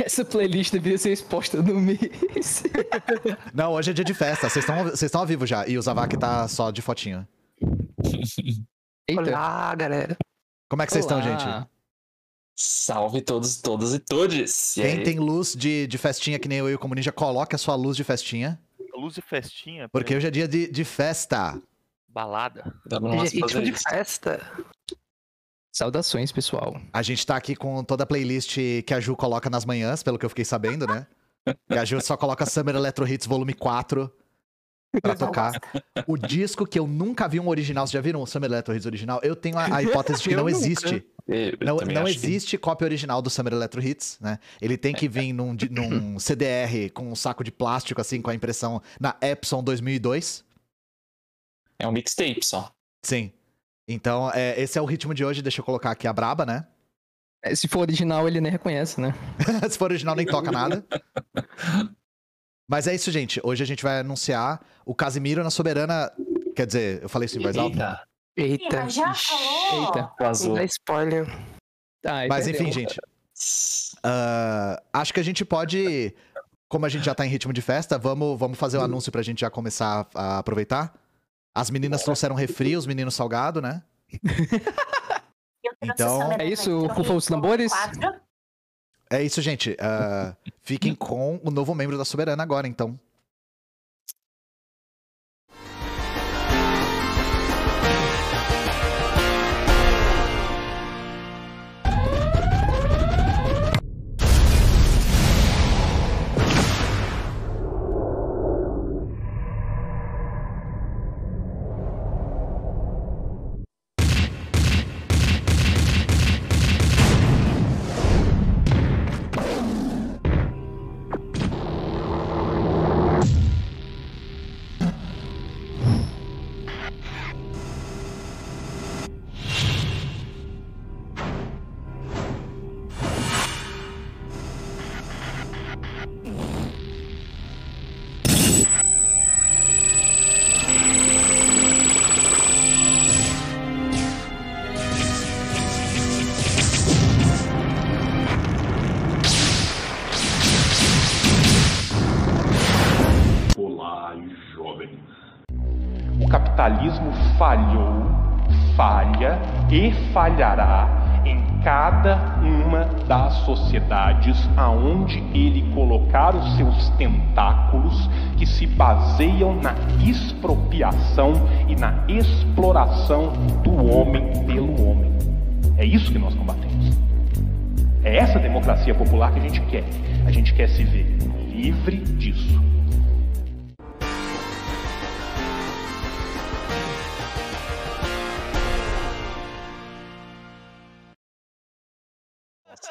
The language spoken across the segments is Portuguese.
Essa playlist deveria ser exposta no mês. Não, hoje é dia de festa. Vocês estão ao vivo já. E o Zavak tá só de fotinho. Eita. Olá, galera. Como é que vocês estão, gente? Salve todos e todes. E Quem aí? tem luz de festinha que nem eu e o Como Ninja, coloque a sua luz de festinha. Luz de festinha? Porque hoje é dia de festa. Balada. Vamos Ritmo fazer de isso. festa. Saudações, pessoal. A gente tá aqui com toda a playlist que a Ju coloca nas manhãs, pelo que eu fiquei sabendo, né? E a Ju só coloca Summer Electro Hits Volume 4 pra tocar. O disco que eu nunca vi um original. Vocês já viram o Summer Electro Hits original? Eu tenho a hipótese de que Eu não nunca. existe. Eu também Não acho que- existe cópia original do Summer Electro Hits, né? Ele tem que vir num CDR com um saco de plástico, assim, com a impressão na Epson 2002. É um mixtape só. Sim. Então, esse é o ritmo de hoje. Deixa eu colocar aqui a braba, né? Se for original, ele nem reconhece, né? Se for original, nem toca nada. Mas é isso, gente. Hoje a gente vai anunciar o Casimiro na Soberana. Quer dizer, eu falei isso em voz alta? Eita. Já Ixi, falou? Eita. Vazou. Não dá spoiler. Tá, Mas perdeu. enfim, gente. Acho que a gente pode. Como a gente já tá em ritmo de festa, vamos fazer o anúncio pra gente já começar a aproveitar. As meninas trouxeram refri, os meninos salgado, né? Então, é isso, rufa os tambores? É isso, gente. Fiquem com o novo membro da Soberana agora, então. Olá, jovens. O capitalismo falhou, falha e falhará em cada uma das sociedades aonde ele colocar os seus tentáculos que se baseiam na expropriação e na exploração do homem pelo homem. É isso que nós combatemos. É essa democracia popular que a gente quer. A gente quer se ver livre disso.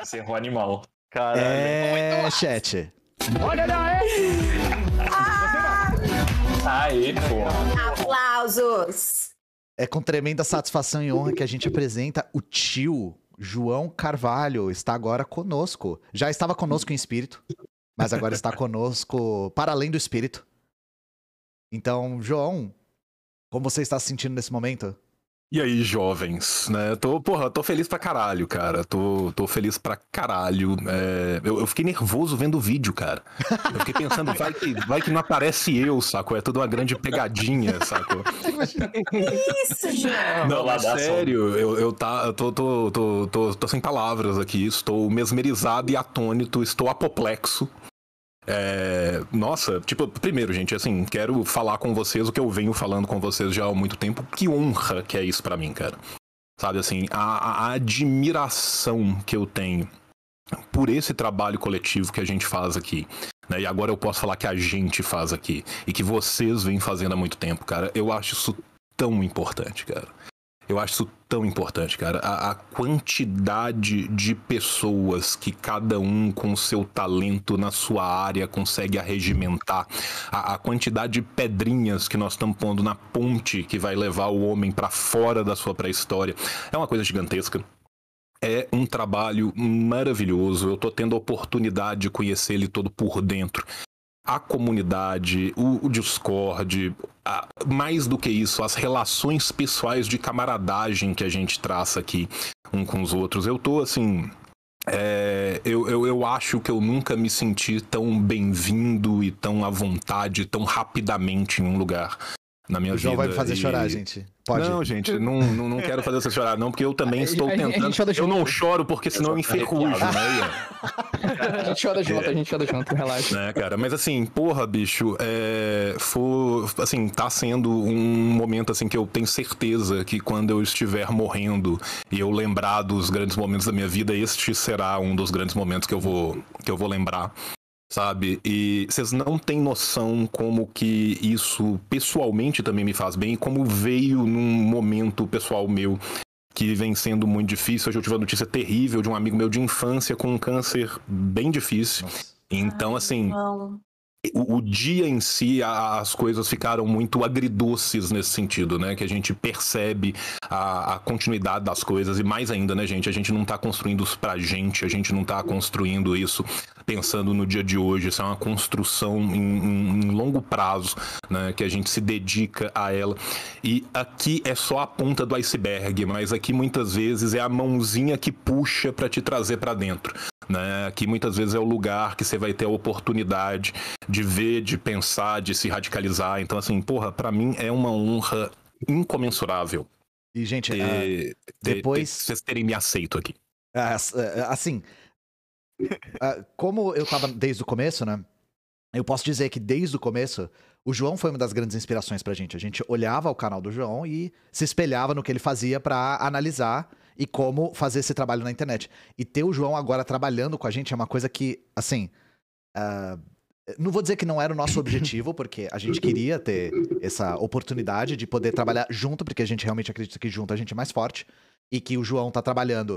Você errou animal. Caralho. Chat. Aê, pô. Aplausos! É com tremenda satisfação e honra que a gente apresenta o tio João Carvalho. Está agora conosco. Já estava conosco em espírito, mas agora está conosco para além do espírito. Então, João, como você está se sentindo nesse momento? E aí, jovens, né? Tô feliz pra caralho, cara. Tô feliz pra caralho. Eu fiquei nervoso vendo o vídeo, cara. Eu fiquei pensando, vai que não aparece eu, saco? É tudo uma grande pegadinha, saco? Isso, João! Não, mas Ladação. sério, eu tô sem palavras aqui. Estou mesmerizado e atônito, estou apoplexo. Nossa, tipo, primeiro, gente, assim, quero falar com vocês o que eu venho falando com vocês já há muito tempo. Que honra que é isso pra mim, cara. Sabe, assim, a admiração que eu tenho por esse trabalho coletivo que a gente faz aqui, né? E agora eu posso falar que a gente faz aqui e que vocês vêm fazendo há muito tempo, cara. Eu acho isso tão importante, cara. Eu acho isso tão importante, cara. A quantidade de pessoas que cada um com o seu talento na sua área consegue arregimentar. A quantidade de pedrinhas que nós estamos pondo na ponte que vai levar o homem pra fora da sua pré-história. É uma coisa gigantesca. É um trabalho maravilhoso. Eu tô tendo a oportunidade de conhecer ele todo por dentro. A comunidade, o Discord, mais do que isso, as relações pessoais de camaradagem que a gente traça aqui um com os outros. Eu tô, assim, eu acho que eu nunca me senti tão bem-vindo e tão à vontade, tão rapidamente em um lugar na minha O João vida. vai me fazer chorar, gente. Pode. Não, gente, não quero fazer você chorar, não, porque eu também estou tentando. Eu não choro porque senão eu enferrujo, né? A gente chora junto, relaxa. Né, cara? Mas assim, porra, bicho, assim, tá sendo um momento assim que eu tenho certeza que quando eu estiver morrendo e eu lembrar dos grandes momentos da minha vida, este será um dos grandes momentos que eu vou lembrar. Sabe? E vocês não têm noção como que isso pessoalmente também me faz bem, como veio num momento pessoal meu que vem sendo muito difícil. Hoje eu tive uma notícia terrível de um amigo meu de infância com um câncer bem difícil. Nossa. Então, assim, Não. o dia em si, as coisas ficaram muito agridoces nesse sentido, né? Que a gente percebe a continuidade das coisas e mais ainda, né, gente? A gente não tá construindo isso pra gente, a gente não tá construindo isso pensando no dia de hoje. Isso é uma construção em longo prazo, né? Que a gente se dedica a ela. E aqui é só a ponta do iceberg, mas aqui muitas vezes é a mãozinha que puxa pra te trazer pra dentro. Né? Aqui muitas vezes é o lugar que você vai ter a oportunidade de ver, de pensar, de se radicalizar. Então, assim, porra, pra mim é uma honra incomensurável E, gente, depois vocês terem me aceito aqui. assim, como eu tava desde o começo, né? Eu posso dizer que desde o começo, o João foi uma das grandes inspirações pra gente. A gente olhava o canal do João e se espelhava no que ele fazia pra analisar e como fazer esse trabalho na internet. E ter o João agora trabalhando com a gente é uma coisa que, assim... não vou dizer que não era o nosso objetivo, porque a gente queria ter essa oportunidade de poder trabalhar junto, porque a gente realmente acredita que junto a gente é mais forte. E que o João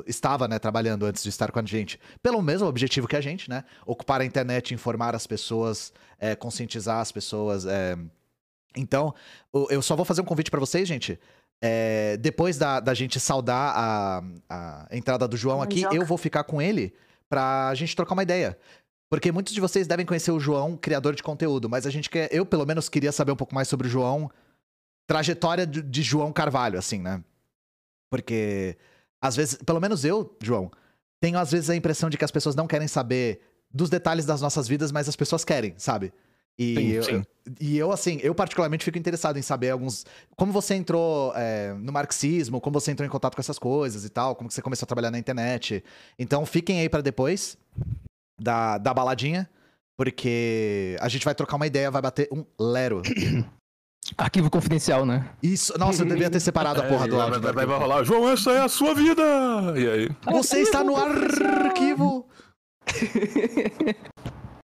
estava, né, trabalhando antes de estar com a gente, pelo mesmo objetivo que a gente, né? Ocupar a internet, informar as pessoas, conscientizar as pessoas. Então, eu só vou fazer um convite pra vocês, gente. Depois da gente saudar a entrada do João aqui, eu vou ficar com ele pra gente trocar uma ideia. Porque muitos de vocês devem conhecer o João, criador de conteúdo, mas eu pelo menos queria saber um pouco mais sobre o João, trajetória de João Carvalho, assim, né? Porque, às vezes, pelo menos eu, João, tenho às vezes a impressão de que as pessoas não querem saber dos detalhes das nossas vidas, mas as pessoas querem, sabe? Sim. E eu, assim, eu particularmente fico interessado em saber como você entrou no marxismo, como você entrou em contato com essas coisas e tal, como que você começou a trabalhar na internet. Então fiquem aí pra depois da baladinha, porque a gente vai trocar uma ideia, vai bater um lero. Arquivo confidencial, né? Isso, nossa, eu devia ter separado a porra do áudio. Vai rolar, João, essa é a sua vida! E aí? Você está no arquivo!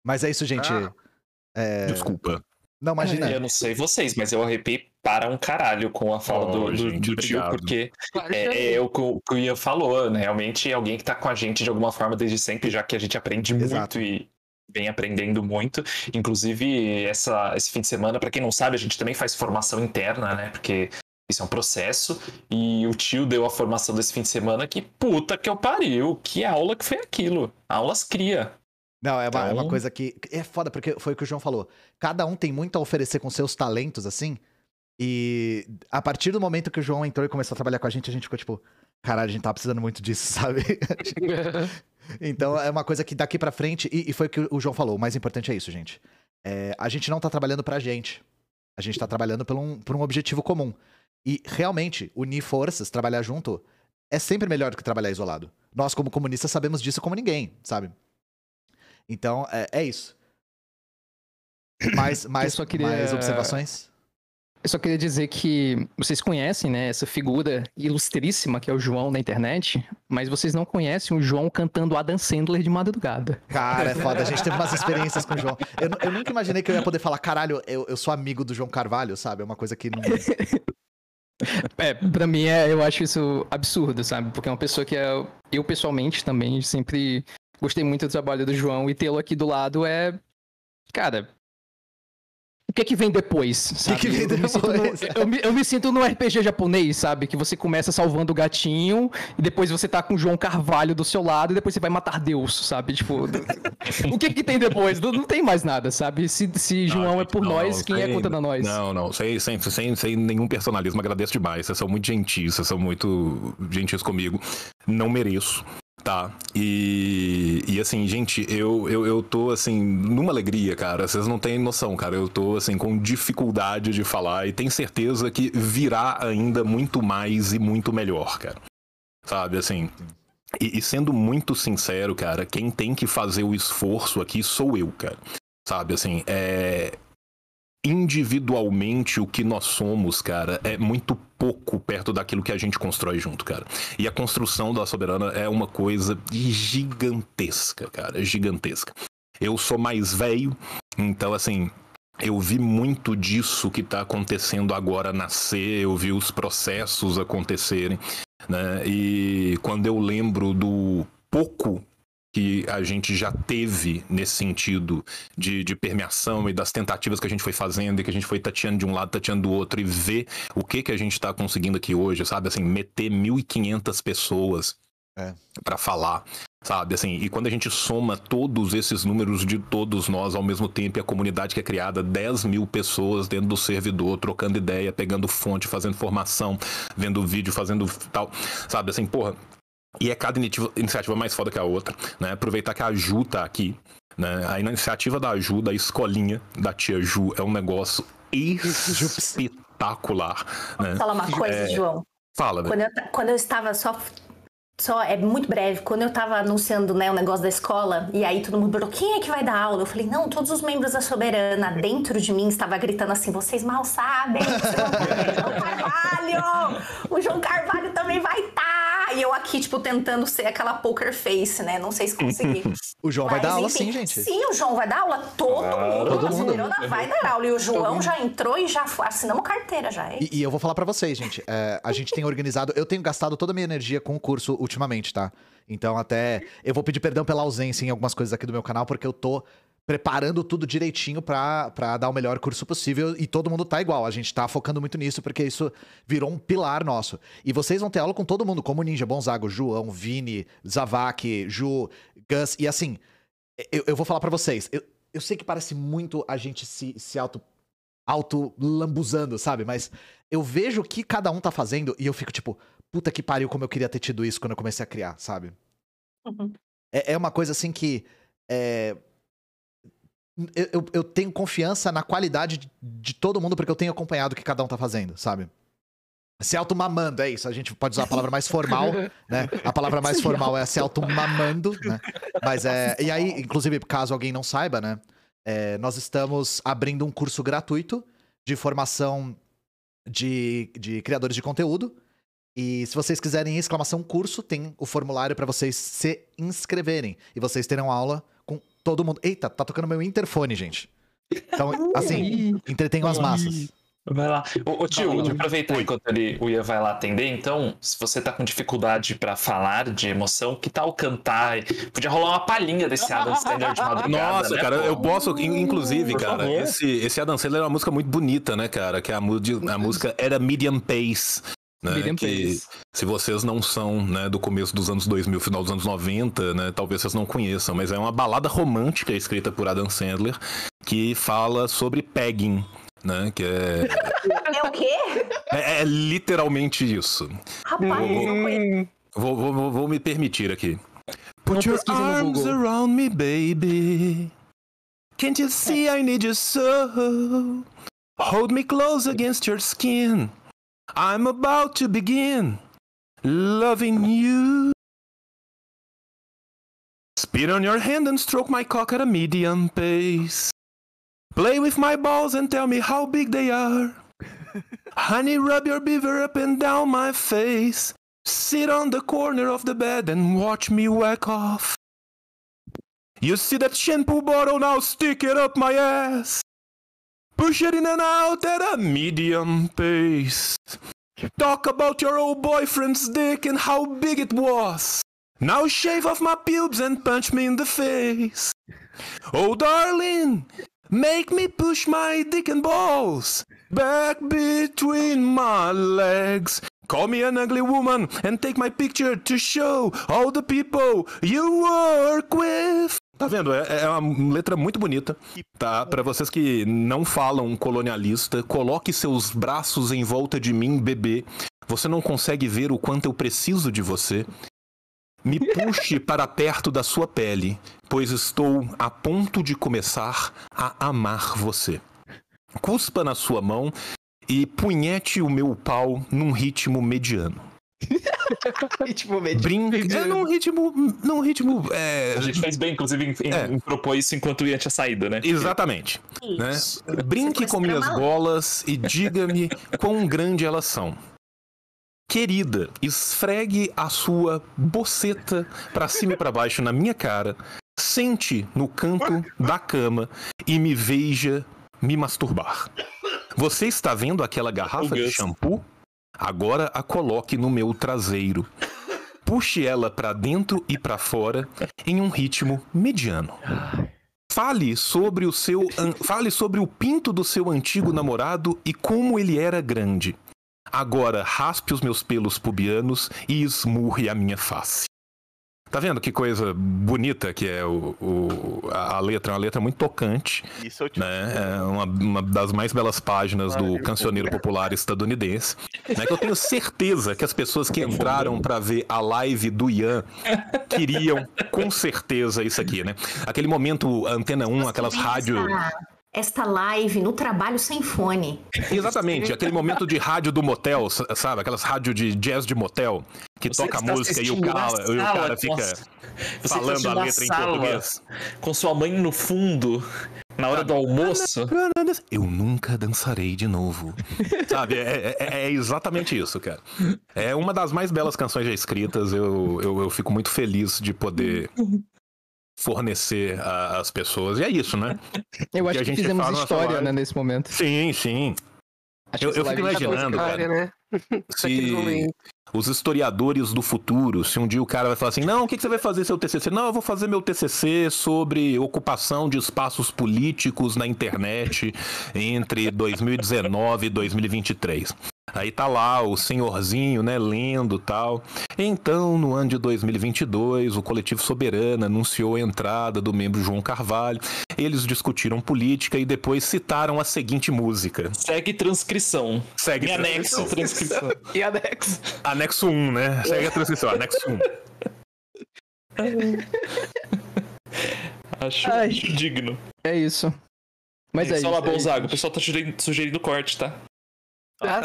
Mas é isso, gente. Desculpa. Não, imagina. Eu não sei vocês, mas eu arrepiei para um caralho com a fala do tio, porque é o que o Ian falou, né? Realmente é alguém que tá com a gente de alguma forma desde sempre, já que a gente aprende Exato. muito e vem aprendendo muito. Inclusive, esse fim de semana, pra quem não sabe, a gente também faz formação interna, né? Porque isso é um processo. E o tio deu a formação desse fim de semana que, puta que eu pariu, que aula que foi aquilo. Aulas cria. Não, é uma coisa que é foda, porque foi o que o João falou. Cada um tem muito a oferecer com seus talentos, assim. E a partir do momento que o João entrou e começou a trabalhar com a gente ficou tipo, caralho, a gente tava precisando muito disso, sabe? Então é uma coisa que daqui pra frente, e foi o que o João falou, o mais importante é isso, gente. A gente não tá trabalhando pra gente. A gente tá trabalhando por um objetivo comum. E realmente, unir forças, trabalhar junto, é sempre melhor do que trabalhar isolado. Nós, como comunistas, sabemos disso como ninguém, sabe? Então, é isso. Mais observações? Eu só queria dizer que vocês conhecem, né, essa figura ilustríssima que é o João na internet, mas vocês não conhecem o João cantando Adam Sandler de madrugada. Cara, é foda. A gente teve umas experiências com o João. Eu nunca imaginei que eu ia poder falar, caralho, eu sou amigo do João Carvalho, sabe? É uma coisa que não... Pra mim, eu acho isso absurdo, sabe? Porque é uma pessoa que eu pessoalmente também sempre gostei muito do trabalho do João e tê-lo aqui do lado cara... O que é que vem depois, sabe? O que vem depois? Eu me sinto no RPG japonês, sabe? Que você começa salvando o gatinho, e depois você tá com o João Carvalho do seu lado, e depois você vai matar Deus, sabe? Tipo, o que tem depois? Não tem mais nada, sabe? Se João é por nós, quem é contra nós? Não, sem nenhum personalismo, agradeço demais. Vocês são muito gentis, vocês são muito gentis comigo. Não mereço. Tá, e assim, gente, eu tô, assim, numa alegria, cara, vocês não têm noção, cara, eu tô, assim, com dificuldade de falar e tenho certeza que virá ainda muito mais e muito melhor, cara, sabe, assim, e sendo muito sincero, cara, quem tem que fazer o esforço aqui sou eu, cara, sabe, assim, individualmente o que nós somos, cara, é muito pouco perto daquilo que a gente constrói junto, cara. E a construção da Soberana é uma coisa gigantesca, cara, gigantesca. Eu sou mais velho, então, assim, eu vi muito disso que tá acontecendo agora nascer, eu vi os processos acontecerem, né? E quando eu lembro do pouco que a gente já teve nesse sentido de permeação e das tentativas que a gente foi fazendo e que a gente foi tateando de um lado, tateando do outro e ver o que a gente tá conseguindo aqui hoje, sabe? Assim, meter 1.500 pessoas pra falar, sabe? Assim, e quando a gente soma todos esses números de todos nós ao mesmo tempo e a comunidade que é criada, 10 mil pessoas dentro do servidor, trocando ideia, pegando fonte, fazendo formação, vendo vídeo, fazendo tal, sabe? Assim, porra. E é cada iniciativa mais foda que a outra, né? Aproveitar que a Ju tá aqui, né? A iniciativa da Ju, da escolinha da tia Ju, é um negócio espetacular, né? Vou falar uma coisa, João. Fala, né? Quando eu estava só é muito breve, quando eu tava anunciando, né, o negócio da escola, e aí todo mundo perguntou, quem é que vai dar aula? Eu falei, não, todos os membros da Soberana. Dentro de mim estava gritando assim, vocês mal sabem, o João Carvalho também vai estar. E eu aqui, tipo, tentando ser aquela poker face, né, não sei se consegui. O João vai dar aula sim, gente. Sim, o João vai dar aula, todo mundo da Soberana vai dar aula. E o João já entrou e já assinamos carteira já. E eu vou falar pra vocês, gente, a gente tem organizado, eu tenho gastado toda a minha energia com o curso ultimamente, tá? Então até, eu vou pedir perdão pela ausência em algumas coisas aqui do meu canal, porque eu tô preparando tudo direitinho pra dar o melhor curso possível e todo mundo tá igual, a gente tá focando muito nisso porque isso virou um pilar nosso. E vocês vão ter aula com todo mundo, como Ninja, Bonzago, João, Vini, Zavak, Ju, Gus, e assim, eu vou falar pra vocês, eu sei que parece muito a gente se auto-lambuzando, sabe? Mas eu vejo o que cada um tá fazendo e eu fico tipo, puta que pariu como eu queria ter tido isso quando eu comecei a criar, sabe? Uhum. É uma coisa assim que... Eu tenho confiança na qualidade de todo mundo porque eu tenho acompanhado o que cada um tá fazendo, sabe? Se auto-mamando, é isso. A gente pode usar a palavra mais formal, né? A palavra mais formal é se auto-mamando, né? Mas E aí, inclusive, caso alguém não saiba, né? Nós estamos abrindo um curso gratuito de formação de criadores de conteúdo. E se vocês quiserem !curso, tem o formulário para vocês se inscreverem. E vocês terão aula com todo mundo. Eita, tá tocando meu interfone, gente. Então, assim, entretenham as massas. Vai lá. Ô tio, de aproveitar enquanto o Ian vai lá atender, então, se você tá com dificuldade pra falar de emoção, que tal cantar? Podia rolar uma palhinha desse Adam Sandler de madrugada. Nossa, né, cara, eu posso, inclusive, Por cara, favor. esse Adam Sandler é uma música muito bonita, né, cara? Que a música era Medium Pace. Né, Medium que, Pace. se vocês não são, né, do começo dos anos 2000, final dos anos 90, né, talvez vocês não conheçam, mas é uma balada romântica escrita por Adam Sandler que fala sobre pegging, né, que É o quê? é literalmente isso. Rapaz, não conheço. Vou me permitir aqui. Não Put your pesquise no arms Google. around me, baby. Can't you see I need you so? Hold me close against your skin. I'm about to begin loving you. Spit on your hand and stroke my cock at a medium pace. Play with my balls and tell me how big they are. Honey, rub your beaver up and down my face. Sit on the corner of the bed and watch me whack off. You see that shampoo bottle, now stick it up my ass. Push it in and out at a medium pace. Talk about your old boyfriend's dick and how big it was. Now shave off my pubes and punch me in the face. Oh darling, make me push my dick and balls back between my legs. Call me an ugly woman and take my picture to show all the people you work with. Tá vendo? É uma letra muito bonita, tá? Pra vocês que não falam colonialista, coloque seus braços em volta de mim, bebê. Você não consegue ver o quanto eu preciso de você. Me puxe para perto da sua pele, pois estou a ponto de começar a amar você. Cuspa na sua mão e punhete o meu pau num ritmo mediano. Ritmo Brinca num ritmo. A gente fez bem, inclusive, em propor isso enquanto o Ian tinha saído, né? Exatamente. Né? Brinque com minhas bolas e diga-me quão grande elas são. Querida, esfregue a sua boceta pra cima e pra baixo na minha cara, sente no canto da cama e me veja me masturbar. Você está vendo aquela garrafa de shampoo? Agora a coloque no meu traseiro. Puxe ela pra dentro e pra fora em um ritmo mediano. Fale sobre o pinto do seu antigo namorado e como ele era grande. Agora raspe os meus pelos pubianos e esmurre a minha face. Tá vendo que coisa bonita que é a letra? É uma letra muito tocante. Isso eu te né? É uma das mais belas páginas do cancioneiro popular estadunidense. Né? Que eu tenho certeza que as pessoas que entraram pra ver a live do Ian queriam com certeza isso aqui, né? Aquele momento Antena 1, aquelas rádios... Esta live no trabalho sem fone. Exatamente, aquele momento de rádio do motel, sabe? Aquelas rádios de jazz de motel, que Você toca que está música e o cara fica falando a letra em português. Com sua mãe no fundo, na hora do almoço. Eu nunca dançarei de novo. Sabe, é exatamente isso, cara. É uma das mais belas canções já escritas, eu fico muito feliz de poder... fornecer às pessoas. E é isso, né? Eu acho que fizemos história, né, nesse momento. Sim, sim. Eu fico imaginando, cara, né? se os historiadores do futuro, se um dia o cara vai falar assim, não, o que você vai fazer seu TCC? Não, eu vou fazer meu TCC sobre ocupação de espaços políticos na internet entre 2019 e 2023. Aí tá lá o senhorzinho, né, lendo e tal. Então, no ano de 2022, o Coletivo Soberana anunciou a entrada do membro João Carvalho. Eles discutiram política e depois citaram a seguinte música. Segue transcrição. Segue anexo transcrição. E anexo. Anexo 1, né? Segue a transcrição, anexo 1. Acho digno. É isso. Mas é isso. Só lá, Bonzago. O pessoal tá sugerindo corte, tá?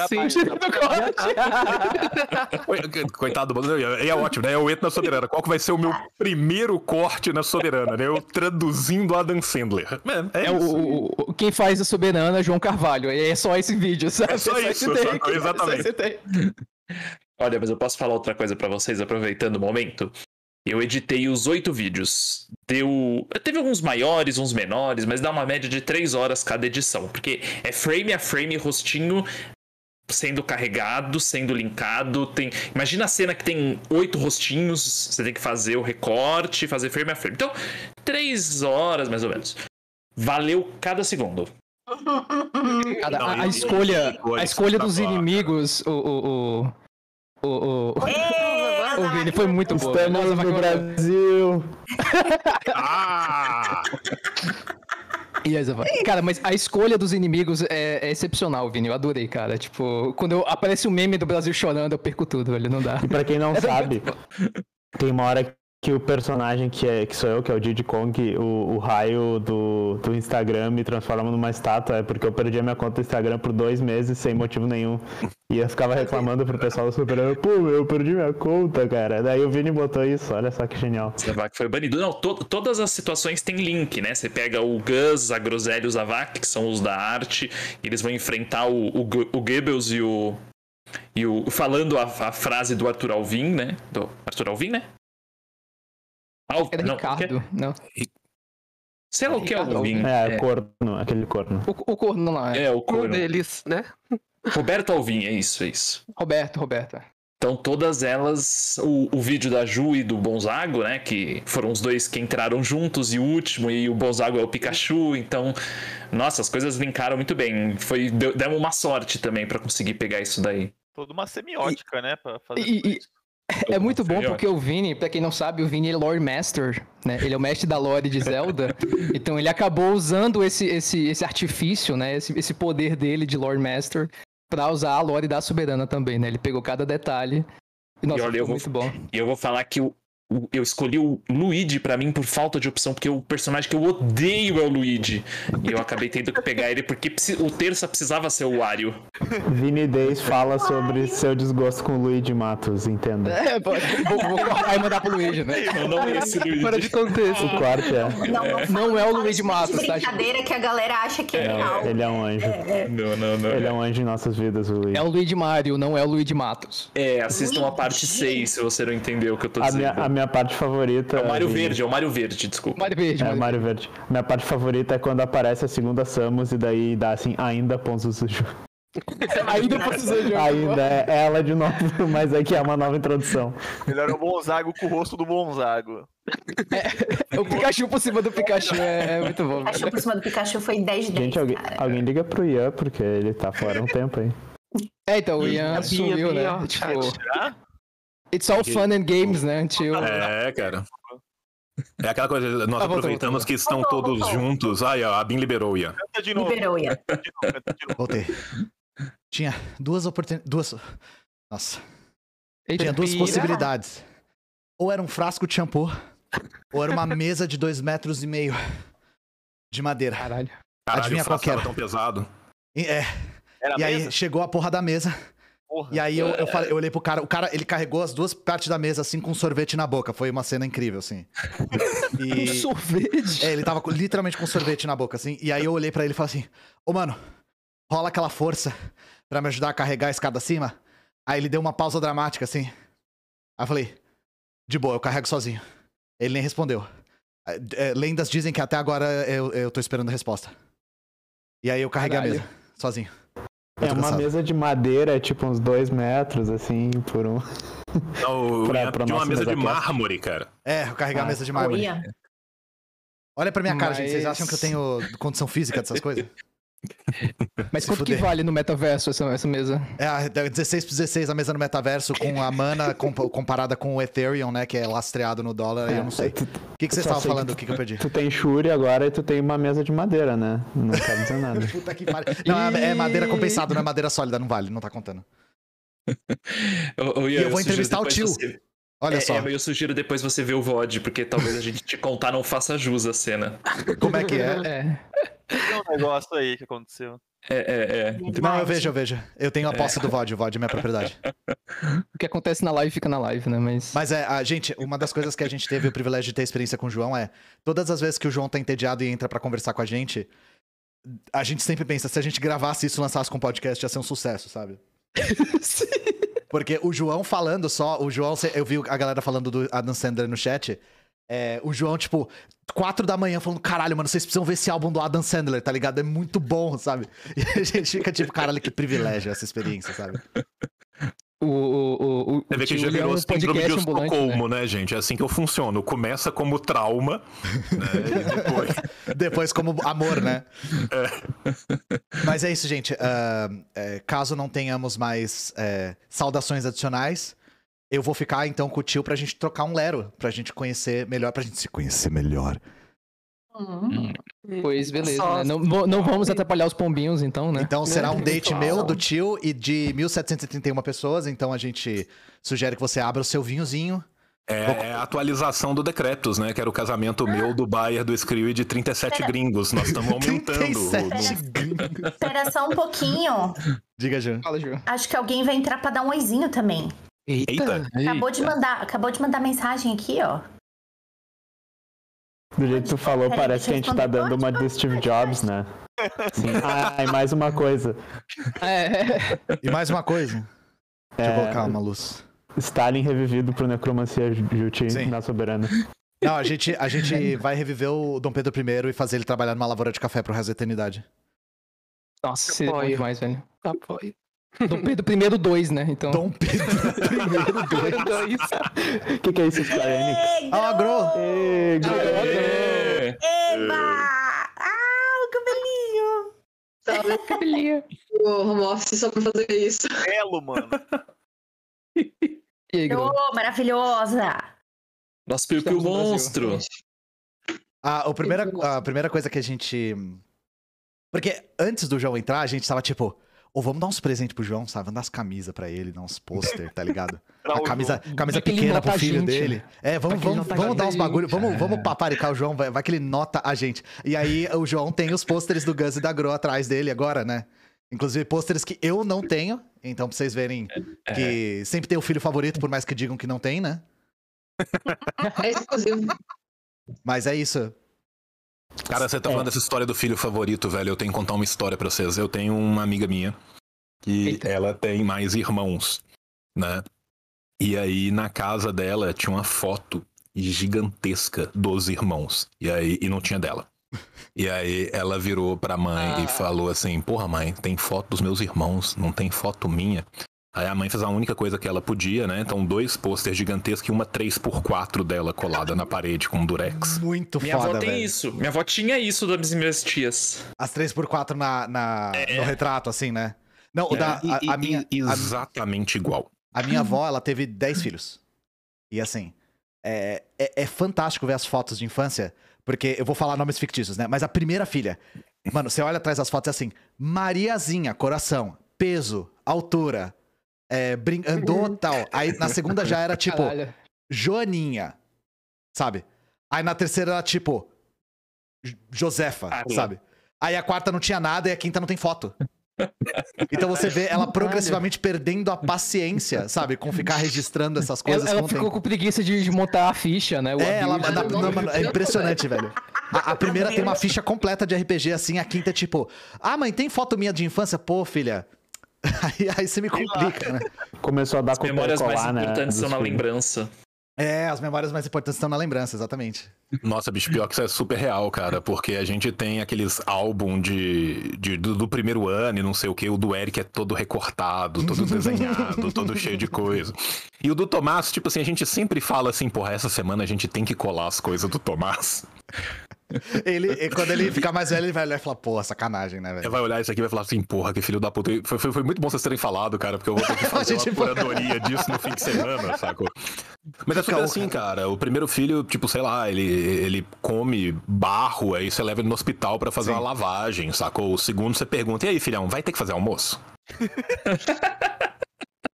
Sim. Coitado do Bonzago. É ótimo, né? Eu entro na Soberana. Qual que vai ser o meu primeiro corte na Soberana, né? Eu traduzindo Adam Sandler. Quem faz a Soberana é João Carvalho. É só esse vídeo, sabe? É só isso. Exatamente. Olha, mas eu posso falar outra coisa pra vocês, aproveitando o momento? Eu editei os 8 vídeos. Teve alguns maiores, uns menores, mas dá uma média de 3 horas cada edição. Porque é frame a frame, rostinho sendo carregado, sendo linkado. Imagina a cena que tem 8 rostinhos, você tem que fazer o recorte, fazer frame a frame. Então, 3 horas mais ou menos. Valeu cada segundo. A escolha dos inimigos, o Vini, foi muito boa. Estamos no Brasil. Cara, mas a escolha dos inimigos é excepcional, Vini. Eu adorei, cara. Tipo, quando aparece o meme do Brasil chorando, eu perco tudo, velho. Não dá. E pra quem não sabe, tem uma hora que o personagem que sou eu, que é o Diddy Kong, o raio do Instagram me transforma numa estátua, porque eu perdi a minha conta do Instagram por 2 meses sem motivo nenhum. E eu ficava reclamando pro pessoal do Super, pô, eu perdi minha conta, cara. Daí o Vini botou isso, olha só que genial. Zavak foi banido. Não, todas as situações têm link, né? Você pega o Gus, a Groselha e o Zavak, que são os da arte, e eles vão enfrentar o Goebbels e o falando a frase do Arthur Alvim, né? Do Arthur Alvim, né? Era Ricardo, não. Sei lá o que é o Alvim. Corno, aquele corno. O corno lá. O corno. Um deles, né? Roberto Alvim, é isso. Roberto. Então todas elas, o vídeo da Ju e do Bonzago, né, que foram os dois que entraram juntos, e o último, e o Bonzago é o Pikachu, então, nossa, as coisas linkaram muito bem. Deu uma sorte também pra conseguir pegar isso daí. Toda uma semiótica, né, pra fazer isso. É muito bom porque o Vini, pra quem não sabe, o Vini é Lore Master, né? Ele é o mestre da lore de Zelda. Então ele acabou usando esse artifício, né? Esse poder dele de Lore Master pra usar a lore da Soberana também, né? Ele pegou cada detalhe. E nossa, foi muito bom. E eu vou falar que eu escolhi o Luigi pra mim por falta de opção, porque o personagem que eu odeio é o Luigi. E eu acabei tendo que pegar ele porque o terça precisava ser o Wario. Vini Days fala sobre seu desgosto com o Luigi Matos, entenda. Vou cortar e mandar pro Luigi, né? Não é esse Luigi. Fora de contexto. O quarto é. Não é o Luigi Matos, tá? Brincadeira que a galera acha que é real. Ele é um anjo. Não. Ele é um anjo em nossas vidas, o Luigi. É o Luigi Mario, não é o Luigi Matos. Assistam a parte 6, se você não entendeu o que eu tô dizendo. A minha parte favorita... É o Mario Verde, desculpa. Mario Verde. É o Mario Verde. Minha parte favorita é quando aparece a segunda Samus e daí dá assim, ainda Ponzo Sujo. Ainda precisa de Ainda é ela de novo, mas aqui é uma nova introdução. Ele era o Bonzago com o rosto do Bonzago. O Pikachu por cima do Pikachu é muito bom. O Pikachu por cima do Pikachu foi 10 de 10, Gente, cara. alguém liga pro Ian, porque ele tá fora um tempo aí. Então, o Ian sumiu, né? Tipo, it's all fun and games, né? Cara. É aquela coisa, nós aproveitamos que estão todos juntos. A Bin liberou o Ian. Canta de novo. Liberou, Ian. Voltei. Tinha duas oportunidades. Nossa. Tinha duas possibilidades. Ou era um frasco de shampoo, ou era uma mesa de 2,5 metros de madeira. Caralho. Adivinha o qual frasco que era? tava tão pesado. E aí chegou a porra da mesa. Porra. E aí eu olhei pro cara. O cara, ele carregou as duas partes da mesa, assim, com sorvete na boca. Foi uma cena incrível, assim. E... sorvete? Ele tava literalmente com sorvete na boca, assim. E aí eu olhei pra ele e falei assim, ô, mano, rola aquela força pra me ajudar a carregar a escada acima? Aí ele deu uma pausa dramática, assim. Aí eu falei, de boa, eu carrego sozinho. Ele nem respondeu. Lendas dizem que até agora eu tô esperando a resposta. E aí eu carreguei a mesa, sozinho. É uma mesa de madeira, tipo uns 2 metros, assim, por um... Não, de uma mesa de mármore, cara. Eu carreguei a mesa de mármore. Olha pra minha cara, gente. Vocês acham que eu tenho condição física dessas coisas? Mas quanto que vale no metaverso essa mesa? 16x16 a mesa no metaverso, com a mana comparada com o Ethereum, né? Que é lastreado no dólar, eu não sei. O que vocês estavam falando? O que eu perdi? Tu tem Shuri agora e tu tem uma mesa de madeira, né? Não quero dizer nada. Puta que pariu. Não, é madeira compensado, não é madeira sólida, não vale, não tá contando. E eu vou entrevistar o tio. Olha só. Eu sugiro depois você ver o VOD, porque talvez a gente te contar não faça jus à cena. Como é que é? Tem um negócio aí que aconteceu. Não, eu vejo. Eu tenho a posse do VOD, o VOD é minha propriedade. O que acontece na live fica na live, né? Mas gente, uma das coisas que a gente teve o privilégio de ter experiência com o João é, todas as vezes que o João tá entediado e entra pra conversar com a gente sempre pensa, se a gente gravasse isso e lançasse com podcast, ia ser um sucesso, sabe? Sim. Porque o João falando só, eu vi a galera falando do Adam Sandler no chat, o João, tipo, 4 da manhã falando, caralho, mano, vocês precisam ver esse álbum do Adam Sandler, tá ligado? É muito bom, sabe? E a gente fica tipo, caralho, que privilégio essa experiência, sabe? Você vê que já virou síndrome de Estocolmo, né, gente? É assim que eu funciono. Começa como trauma, né? E depois como amor, né? Mas é isso, gente. Caso não tenhamos mais saudações adicionais, eu vou ficar então com o tio pra gente trocar um lero, pra gente conhecer melhor, pra gente se conhecer melhor. Pois beleza, né? Não vamos atrapalhar os pombinhos, então, né? Então será um date meu, do tio e de 1.731 pessoas. Então a gente sugere que você abra o seu vinhozinho. É a atualização do Decretos, né? Que era o casamento meu, do Bayer, do Skrill e de 37 gringos. Nós estamos aumentando. 37 gringos. Espera só um pouquinho. Diga, Ju. Fala, Ju. Acho que alguém vai entrar pra dar um oizinho também. Eita. Acabou de mandar mensagem aqui, ó. Do jeito que tu falou, parece que a gente tá dando uma de Steve Jobs, né? Sim. E mais uma coisa. E mais uma coisa. Deixa eu colocar uma luz. Stalin revivido pro Necromancia Juti na Soberana. Não, a gente vai reviver o Dom Pedro I e fazer ele trabalhar numa lavoura de café pro resto da eternidade. Nossa, seria bom demais, velho. Apoio. Dom Pedro I 2, né? Então... Dom Pedro I 2. O que é isso, Square Enix? Agro! Eba! O cabelinho! O cabelinho. O home office só pra fazer isso. Belo, mano. E aí, maravilhosa! Nosso Piu-Piu monstro! A primeira coisa que a gente... Porque antes do João entrar, a gente tava tipo... Ou vamos dar uns presentes pro João, sabe? Vamos dar as camisas pra ele, dar uns pôster, tá ligado? Pra A o camisa Vai que ele pequena pro nota a filho gente, dele. né? É, Vai que ele nota vamos a dar uns gente. bagulho, vamos paparicar o João, vai que ele nota a gente. E aí o João tem os pôsteres do Gus e da Gro atrás dele agora, né? Inclusive pôsteres que eu não tenho, então pra vocês verem que sempre tem o filho favorito, por mais que digam que não tem, né? É exclusivo. Mas é isso. Cara, você tá falando dessa história do filho favorito, velho. Eu tenho que contar uma história pra vocês. Eu tenho uma amiga minha que ela tem mais irmãos, né? E aí na casa dela tinha uma foto gigantesca dos irmãos. E não tinha dela. E aí ela virou pra mãe e falou assim: porra, mãe, tem foto dos meus irmãos, não tem foto minha. Aí a mãe fez a única coisa que ela podia, né? Então 2 pôsteres gigantescos e uma 3x4 dela colada na parede com durex. Muito Minha foda, avó tem velho. isso. Minha avó tinha isso das minhas tias. As 3x4 no retrato, assim, né? Não, a minha... Exatamente igual. A minha avó, ela teve 10 filhos. E assim, é fantástico ver as fotos de infância, porque eu vou falar nomes fictícios, né? Mas a primeira filha, mano, você olha atrás das fotos, é assim, Mariazinha, coração, peso, altura, andou tal. Aí na segunda já era tipo, Caralho. Joaninha, sabe? Aí na terceira era tipo, Josefa, sabe? Aí a quarta não tinha nada e a quinta não tem foto. Então você vê ela progressivamente perdendo a paciência, sabe? Com ficar registrando essas coisas. Ela com o ficou tempo. com preguiça de montar a ficha, né? Mano, é impressionante, velho. A primeira tem uma ficha completa de RPG, assim, a quinta é tipo, mãe, tem foto minha de infância? Pô, filha. Aí você me complica, né? Começou a dar As com o memórias mais colar, né? importantes são dos na filhos. lembrança. As memórias mais importantes estão na lembrança, exatamente. Nossa, bicho, pior que isso é super real, cara, porque a gente tem aqueles álbum do primeiro ano e não sei o que, o do Eric é todo recortado, todo desenhado, todo cheio de coisa. E o do Tomás, tipo assim, a gente sempre fala assim, porra, essa semana a gente tem que colar as coisas do Tomás. Quando ele ficar mais velho, ele vai olhar e falar, pô, sacanagem, né, Ele velho? vai olhar isso aqui e vai falar assim, porra, que filho da puta. Foi muito bom vocês terem falado, cara, porque eu vou ter que fazer uma curadoria disso no fim de semana, sacou? Mas é super assim, cara. O primeiro filho, tipo, sei lá, ele come barro, aí você leva ele no hospital pra fazer uma lavagem, sacou? O segundo você pergunta, e aí, filhão, vai ter que fazer almoço?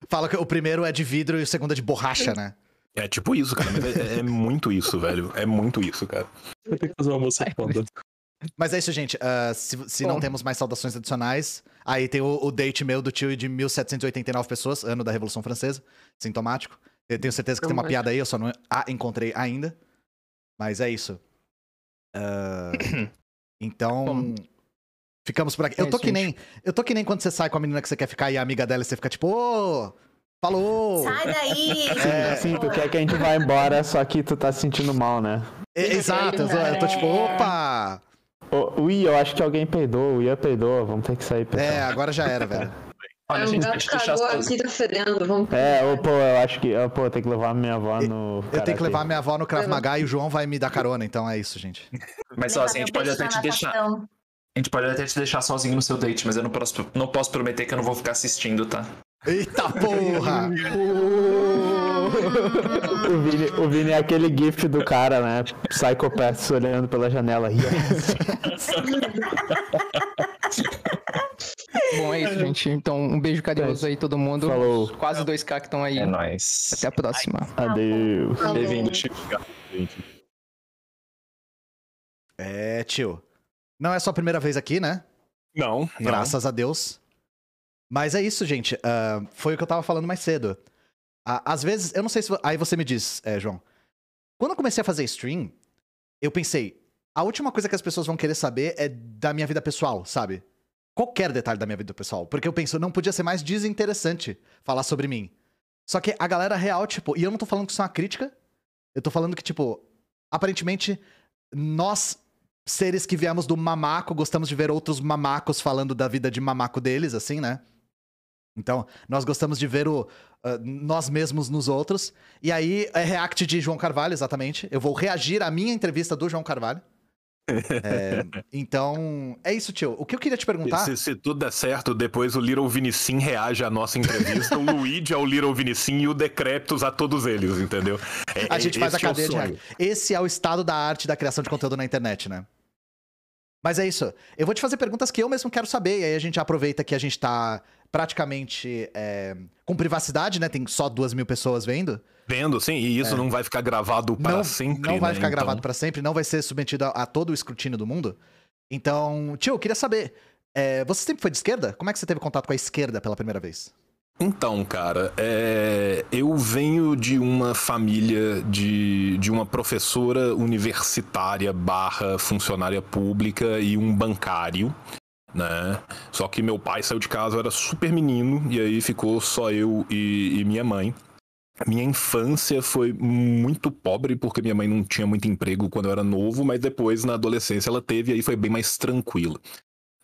Fala que o primeiro é de vidro e o segundo é de borracha, né? É tipo isso, cara, mas é muito isso, velho. É muito isso, cara. Vai ter que fazer uma almoço foda. Mas é isso, gente. Se não temos mais saudações adicionais, aí tem o date meu do tio de 1789 pessoas, ano da Revolução Francesa, sintomático. Eu tenho certeza que tem uma piada aí, eu só não encontrei ainda. Mas é isso. Então, ficamos por aqui. Eu tô que nem quando você sai com a menina que você quer ficar e a amiga dela e você fica tipo, ô, falou! Sai daí! Sim, tu quer que a gente vá embora, só que tu tá se sentindo mal, né? Exato, eu tô tipo, opa! Eu acho que alguém peidou, o Ian peidou, vamos ter que sair, pessoal. Agora já era, velho. Olha, Um gente, gato deixa eu deixar cagou as aqui, tá fedendo. Vamos... Eu acho que... eu tenho que levar minha avó no... Eu tenho que levar minha avó no Krav Maga e o João vai me dar carona, então é isso, gente. Mas ó, assim, a gente pode até te deixar. A gente pode até te deixar sozinho no seu date, mas eu não posso prometer que eu não vou ficar assistindo, tá? Eita porra! O Vini é aquele gif do cara, né? Psychopaths olhando pela janela. Yes. Bom, é isso, gente. Então, um beijo carinhoso aí, todo mundo. Falou. Quase 2K que estão aí. É nóis. Até a próxima. Adeus. Bem-vindo, Chico. Tio. Não é só a primeira vez aqui, né? Não. Graças a Deus. Mas é isso, gente. Foi o que eu tava falando mais cedo. Às vezes, eu não sei se... Aí você me diz, João. Quando eu comecei a fazer stream, eu pensei, a última coisa que as pessoas vão querer saber é da minha vida pessoal, sabe? Qualquer detalhe da minha vida pessoal. Porque eu penso, não podia ser mais desinteressante falar sobre mim. Só que a galera real, tipo... E eu não tô falando que isso é uma crítica. Eu tô falando que, tipo... Aparentemente, nós... seres que viemos do mamaco, gostamos de ver outros mamacos falando da vida de mamaco deles, assim, né? Então, nós gostamos de ver nós mesmos nos outros. E aí, é react de João Carvalho, exatamente. Eu vou reagir à minha entrevista do João Carvalho. Então, é isso, tio. O que eu queria te perguntar... Se tudo der certo, depois o Little Vinicim reage à nossa entrevista, o Luigi ao Little Vinicim e o Decreptus a todos eles, entendeu? A gente faz a esse é o cadeia de sonho. react. Esse é o estado da arte da criação de conteúdo na internet, né? Mas é isso. Eu vou te fazer perguntas que eu mesmo quero saber, e aí a gente aproveita que a gente tá praticamente com privacidade, né? Tem só 2.000 pessoas vendo. Vendo, sim, e isso não vai ficar gravado para sempre. Não vai né? ficar gravado pra sempre, não vai ser submetido a todo o escrutínio do mundo. Então, tio, eu queria saber, você sempre foi de esquerda? Como é que você teve contato com a esquerda pela primeira vez? Então, cara, eu venho de uma família de uma professora universitária / funcionária pública e um bancário, né? Só que meu pai saiu de casa, eu era super menino, e aí ficou só eu e minha mãe. Minha infância foi muito pobre, porque minha mãe não tinha muito emprego quando eu era novo, mas depois, na adolescência, ela teve, e aí foi bem mais tranquilo,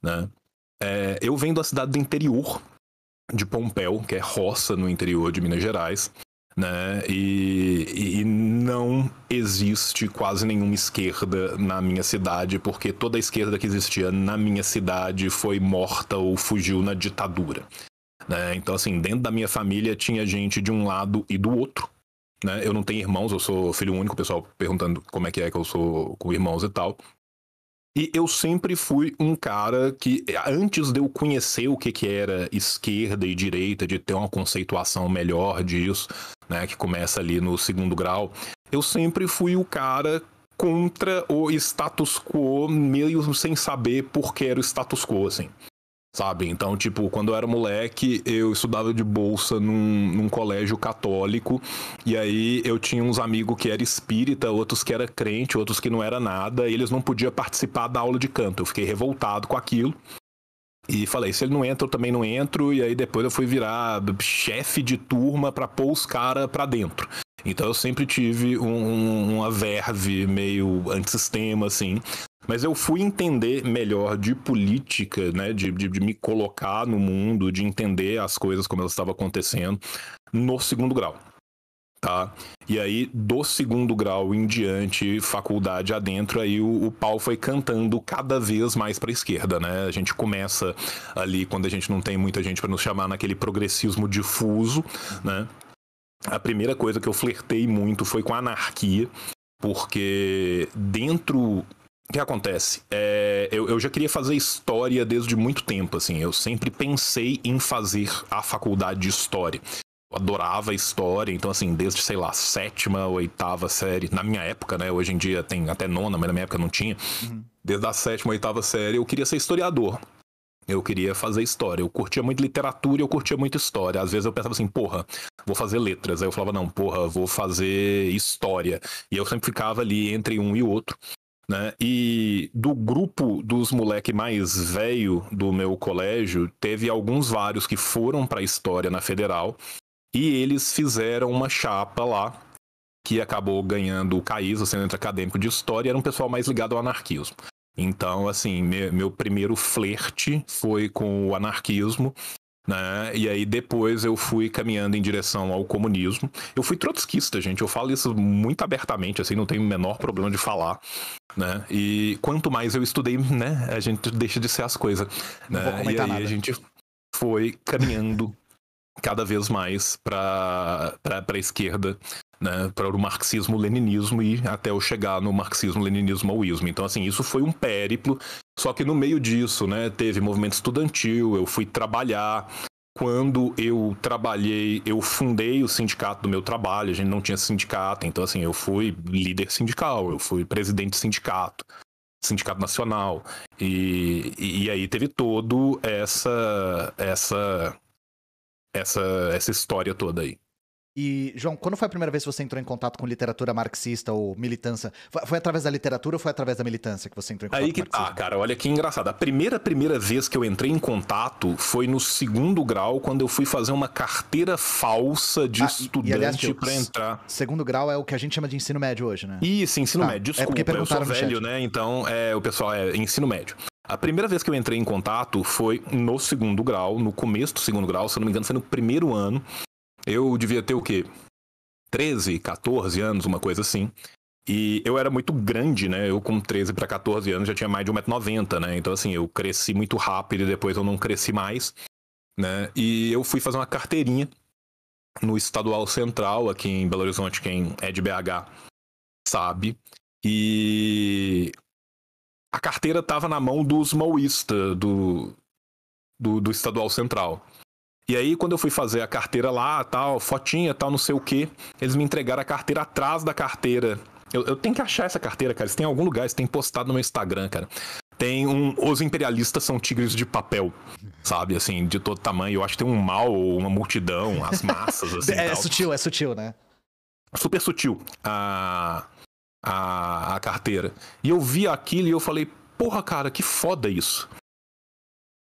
né? Eu venho da cidade do interior de Pompéu, que é roça no interior de Minas Gerais, né? E não existe quase nenhuma esquerda na minha cidade, porque toda a esquerda que existia na minha cidade foi morta ou fugiu na ditadura, né? Então, assim, dentro da minha família tinha gente de um lado e do outro, né? Eu não tenho irmãos, eu sou filho único, o pessoal perguntando como é que eu sou com irmãos e tal. E eu sempre fui um cara que, antes de eu conhecer o que era esquerda e direita, de ter uma conceituação melhor disso, né, que começa ali no 2º grau, eu sempre fui o cara contra o status quo, meio sem saber por que era o status quo, assim. Sabe? Então, tipo, quando eu era moleque, eu estudava de bolsa num colégio católico, e aí eu tinha uns amigos que era espírita, outros que era crente, outros que não era nada, e eles não podiam participar da aula de canto. Eu fiquei revoltado com aquilo, e falei, se ele não entra, eu também não entro, e aí depois eu fui virar chefe de turma pra pôr os caras pra dentro. Então eu sempre tive uma verve meio antissistema, assim. Mas eu fui entender melhor de política, né, de me colocar no mundo, de entender as coisas como elas estavam acontecendo no 2º grau, tá? E aí, do 2º grau em diante, faculdade adentro, aí o pau foi cantando cada vez mais para a esquerda, né? A gente começa ali, quando a gente não tem muita gente para nos chamar, naquele progressismo difuso, né? A primeira coisa que eu flertei muito foi com a anarquia, porque dentro... O que acontece? Eu já queria fazer história desde muito tempo, assim. Eu sempre pensei em fazer a faculdade de história. Eu adorava história, então, assim, desde, sei lá, 7ª, 8ª série. Na minha época, né? Hoje em dia tem até 9ª, mas na minha época não tinha. Desde a 7ª, 8ª série, eu queria ser historiador. Eu queria fazer história. Eu curtia muito literatura e eu curtia muito história. Às vezes eu pensava assim, porra, vou fazer letras. Aí eu falava, não, porra, vou fazer história. E eu sempre ficava ali entre um e outro, né? E do grupo dos moleque mais velho do meu colégio, teve vários que foram para história na Federal, e eles fizeram uma chapa lá que acabou ganhando o CAIS, o Centro Acadêmico de História, era um pessoal mais ligado ao anarquismo. Então, assim, meu primeiro flerte foi com o anarquismo, né? E aí depois eu fui caminhando em direção ao comunismo. Eu fui trotskista, gente, eu falo isso muito abertamente, assim, não tenho o menor problema de falar, né? E quanto mais eu estudei, né, a gente deixa de ser as coisas, né? E aí nada. A gente foi caminhando cada vez mais para a esquerda, né, para o marxismo-leninismo e até eu chegar no marxismo-leninismo-maoísmo. Então, assim, isso foi um périplo, só que no meio disso, né, teve movimento estudantil, eu fui trabalhar. Quando eu trabalhei, eu fundei o sindicato do meu trabalho, a gente não tinha sindicato, então, assim, eu fui líder sindical, eu fui presidente de sindicato nacional, e aí teve todo essa história toda aí. E, João, quando foi a primeira vez que você entrou em contato com literatura marxista ou militância? Foi através da literatura ou foi através da militância que você entrou em contato aí que, com marxismo? Cara, olha que engraçado. A primeira vez que eu entrei em contato foi no 2º grau, quando eu fui fazer uma carteira falsa de estudante pra entrar. 2º grau é o que a gente chama de ensino médio hoje, né? Isso, ensino médio. Desculpa, eu sou velho, né? Então, o pessoal ensino médio. A primeira vez que eu entrei em contato foi no 2º grau, no começo do 2º grau, se eu não me engano, foi no primeiro ano. Eu devia ter o quê? 13, 14 anos, uma coisa assim. E eu era muito grande, né? Eu com 13 para 14 anos já tinha mais de 1,90 m, né? Então, assim, eu cresci muito rápido e depois eu não cresci mais, né? E eu fui fazer uma carteirinha no Estadual Central, aqui em Belo Horizonte, quem é de BH sabe. E a carteira tava na mão dos maoístas do Estadual Central. E aí, quando eu fui fazer a carteira lá, tal, fotinha, tal, não sei o quê, eles me entregaram a carteira atrás da carteira. Eu tenho que achar essa carteira, cara. Isso tem em algum lugar, isso tem postado no meu Instagram, cara. Tem os imperialistas são tigres de papel, sabe? Assim, de todo tamanho. Eu acho que tem um mal, uma multidão, as massas, assim. É tal. sutil, né? Super sutil a carteira. E eu vi aquilo e eu falei, porra, cara, que foda isso.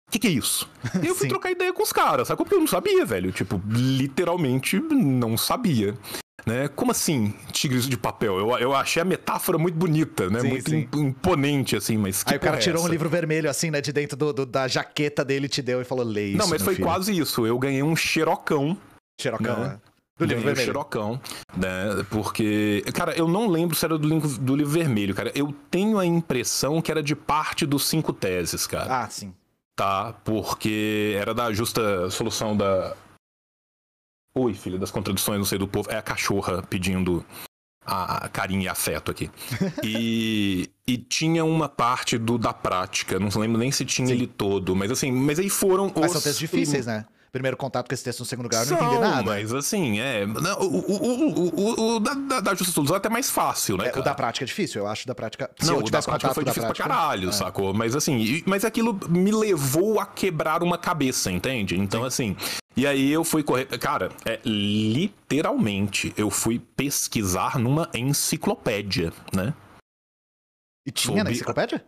O que é isso? E eu fui Sim. trocar ideia com os caras, sabe? Porque eu não sabia, velho. Tipo, literalmente não sabia. Né? Como assim, tigres de papel? Eu achei a metáfora muito bonita, né? Sim, muito sim. imponente, assim, mas que Aí o cara porra é tirou um essa? livro vermelho, assim, né? De dentro da jaqueta dele, te deu e falou, lê isso. Não, mas meu foi filho. quase isso. Eu ganhei um xerocão. Xerocão, né? né? Do livro Ganhei um vermelho. xerocão, né? Porque, cara, eu não lembro se era do livro vermelho, cara. Eu tenho a impressão que era de parte dos 5 teses, cara. Ah, sim. Tá? Porque era da justa solução da... Oi, filha das contradições, não sei do povo. É a cachorra pedindo a carinho e afeto aqui. E tinha uma parte da prática, não lembro nem se tinha ele todo, mas assim, mas aí foram Mas são textos difíceis, né? Primeiro contato com esse texto no segundo grau, eu não entendi nada. Mas assim, o da justa solução é até mais fácil, né, O cara? da prática é difícil, eu acho da prática. Se Não, eu o da tivesse prática contato foi da difícil prática, pra caralho, sacou? Mas assim, mas aquilo me levou a quebrar uma cabeça, entende? Então, assim, e aí eu fui correr. Cara, literalmente, eu fui pesquisar numa enciclopédia, né? E tinha na enciclopédia?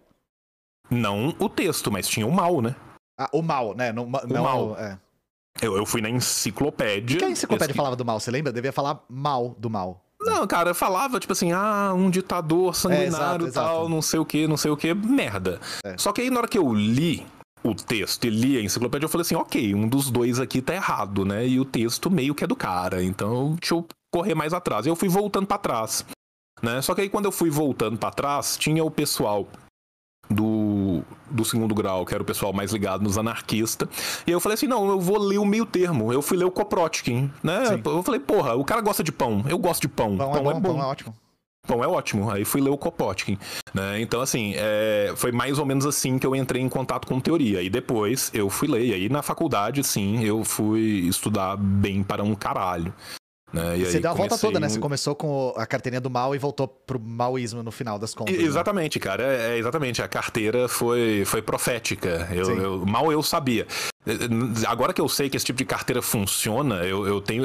Não o texto, mas tinha o mal, né? Ah, o mal, né? Não, mal. É. Eu fui na enciclopédia. O que a enciclopédia falava do mal? Você lembra? Devia falar mal do mal. Não, cara, falava, tipo assim, um ditador sanguinário e exato. tal, não sei o que, merda. Só que aí, na hora que eu li o texto e li a enciclopédia, eu falei assim, ok, um dos dois aqui tá errado, né? E o texto meio que é do cara, então deixa eu correr mais atrás. E eu fui voltando pra trás, né? Só que aí, quando eu fui voltando pra trás, tinha o pessoal do segundo grau, que era o pessoal mais ligado nos anarquistas. E aí eu falei assim, não, eu vou ler o meio termo. Eu fui ler o Kropotkin, né? Sim. Eu falei, porra, o cara gosta de pão. Eu gosto de pão. Pão é bom, pão é ótimo. Pão é ótimo. Aí fui ler o Kropotkin, né? Então, assim, foi mais ou menos assim que eu entrei em contato com teoria. E depois eu fui ler. E aí na faculdade, sim, eu fui estudar bem para um caralho. Né? E Você aí deu a volta comecei toda, né? Você começou com a carteirinha do mal e voltou pro maoísmo no final das contas. Exatamente, cara. Exatamente. A carteira foi profética. Mal eu sabia. Agora que eu sei que esse tipo de carteira funciona,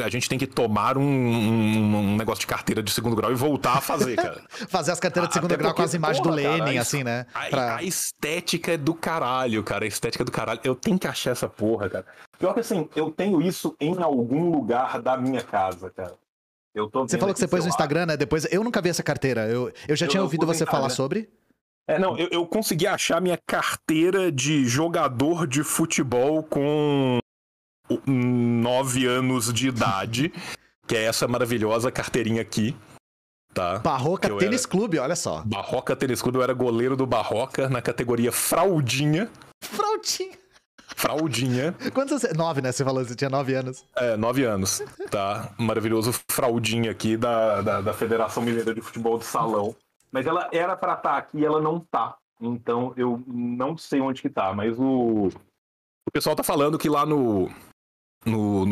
a gente tem que tomar um negócio de carteira de segundo grau e voltar a fazer, cara. Fazer as carteiras de segundo grau com as imagens do Lenin, assim, né? A estética é do caralho, cara. A estética é do caralho. Eu tenho que achar essa porra, cara. Pior que assim, eu tenho isso em algum lugar da minha casa, cara. Você falou que você pôs no Instagram, né? Depois, eu nunca vi essa carteira. Eu já tinha ouvido você falar sobre. Não, eu consegui achar minha carteira de jogador de futebol com 9 anos de idade, que é essa maravilhosa carteirinha aqui, tá? Barroca Tênis Clube, olha só. Barroca Tênis Clube, eu era goleiro do Barroca na categoria fraldinha. Fraldinha. Quantos você... 9, né? Você falou, você tinha 9 anos. 9 anos, tá? Maravilhoso fraldinha aqui da Federação Mineira de Futebol de Salão. Mas ela era pra estar aqui e ela não tá. Então eu não sei onde que tá. Mas o pessoal tá falando que lá no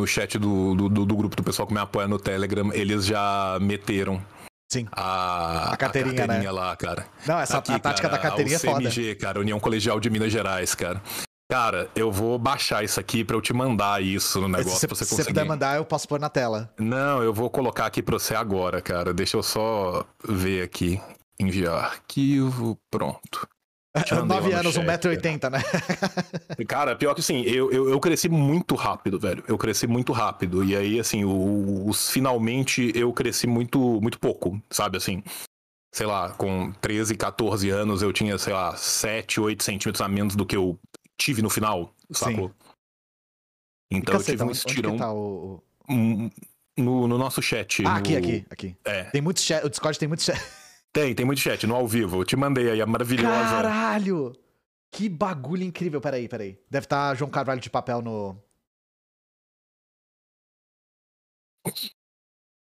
chat do grupo do pessoal que me apoia no Telegram, eles já meteram. Sim. A carteirinha, né? lá, cara. Não, a tática da carteirinha é foda. UCMG, cara, União Colegial de Minas Gerais, cara. Cara, eu vou baixar isso aqui pra eu te mandar isso no negócio pra você conseguir. Se você puder mandar, eu posso pôr na tela. Não, eu vou colocar aqui pra você agora, cara. Deixa eu só ver aqui. Enviar arquivo, pronto. 9 anos, 1,80 m, né? Cara, pior que assim, eu cresci muito rápido, velho. Eu cresci muito rápido. E aí, assim, finalmente eu cresci muito, muito pouco, sabe, assim. Sei lá, com 13, 14 anos eu tinha, sei lá, 7, 8 centímetros a menos do que eu tive no final, sacou? Sim. Então eu tive um estirão. Onde que tá no nosso chat. Aqui. Tem muito chat, o Discord tem muito chat. Tem muito chat, no ao vivo. Eu te mandei aí a maravilhosa. Caralho! Que bagulho incrível. Peraí. Deve estar João Carvalho de papel no...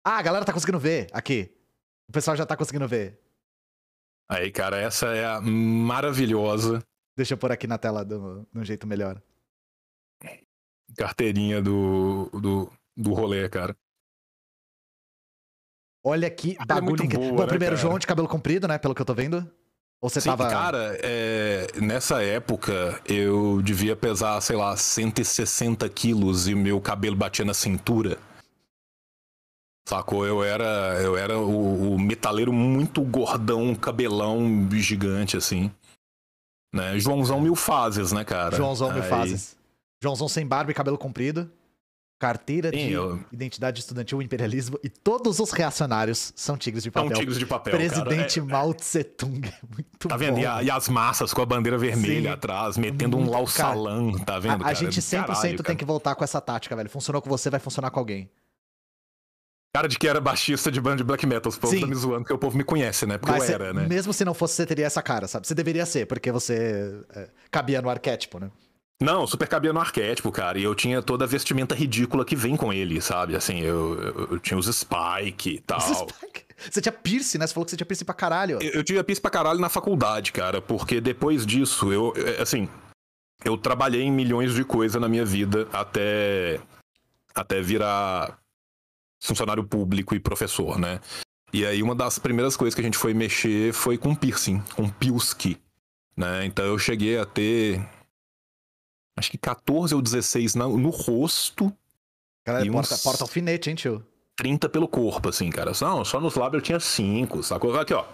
Ah, a galera tá conseguindo ver aqui. O pessoal já tá conseguindo ver. Aí, cara, essa é a maravilhosa Deixa eu pôr aqui na tela de um jeito melhor. carteirinha do rolê, cara. Olha que é bagulho. muito boa, Bom, né, primeiro, cara? João de cabelo comprido, né? Pelo que eu tô vendo. Ou você Sim, tava. cara, nessa época eu devia pesar, sei lá, 160 quilos e meu cabelo batia na cintura. Sacou? Eu era o metaleiro muito gordão, cabelão gigante, assim. Né? Joãozão mil fases, né, cara? Joãozão mil Aí- fases. Joãozão sem barba e cabelo comprido. Carteira Sim, de identidade estudantil, imperialismo. E todos os reacionários são tigres de São papel. tigres de papel, Presidente cara. Mao Tse Tung. Muito Tá vendo? bom. E as massas com a bandeira vermelha Sim. atrás, metendo um Muito, Lao Salam, tá vendo, A cara? gente 100% Caralho, tem cara. que voltar com essa tática, velho. Funcionou com você, vai funcionar com alguém. Cara de que era baixista de banda de black metal. Os povos Sim. tá me zoando, porque o povo me conhece, né? Porque Mas eu era, né? mesmo se não fosse, você teria essa cara, sabe? Você deveria ser, porque você cabia no arquétipo, né? Não, super cabia no arquétipo, cara. E eu tinha toda a vestimenta ridícula que vem com ele, sabe? Assim, eu tinha os Spike e tal. Você tinha piercing, né? Você falou que você tinha piercing pra caralho. Eu tinha piercing pra caralho na faculdade, cara. Porque depois disso, eu trabalhei em milhões de coisas na minha vida até virar funcionário público e professor, né? E aí uma das primeiras coisas que a gente foi mexer foi com piercing, com pilski, né? Então eu cheguei a ter, acho que 14 ou 16 no rosto. Caralho, e porta alfinete, hein, tio? 30 pelo corpo, assim, cara. Não, só nos lábios eu tinha 5, sacou? Aqui, ó.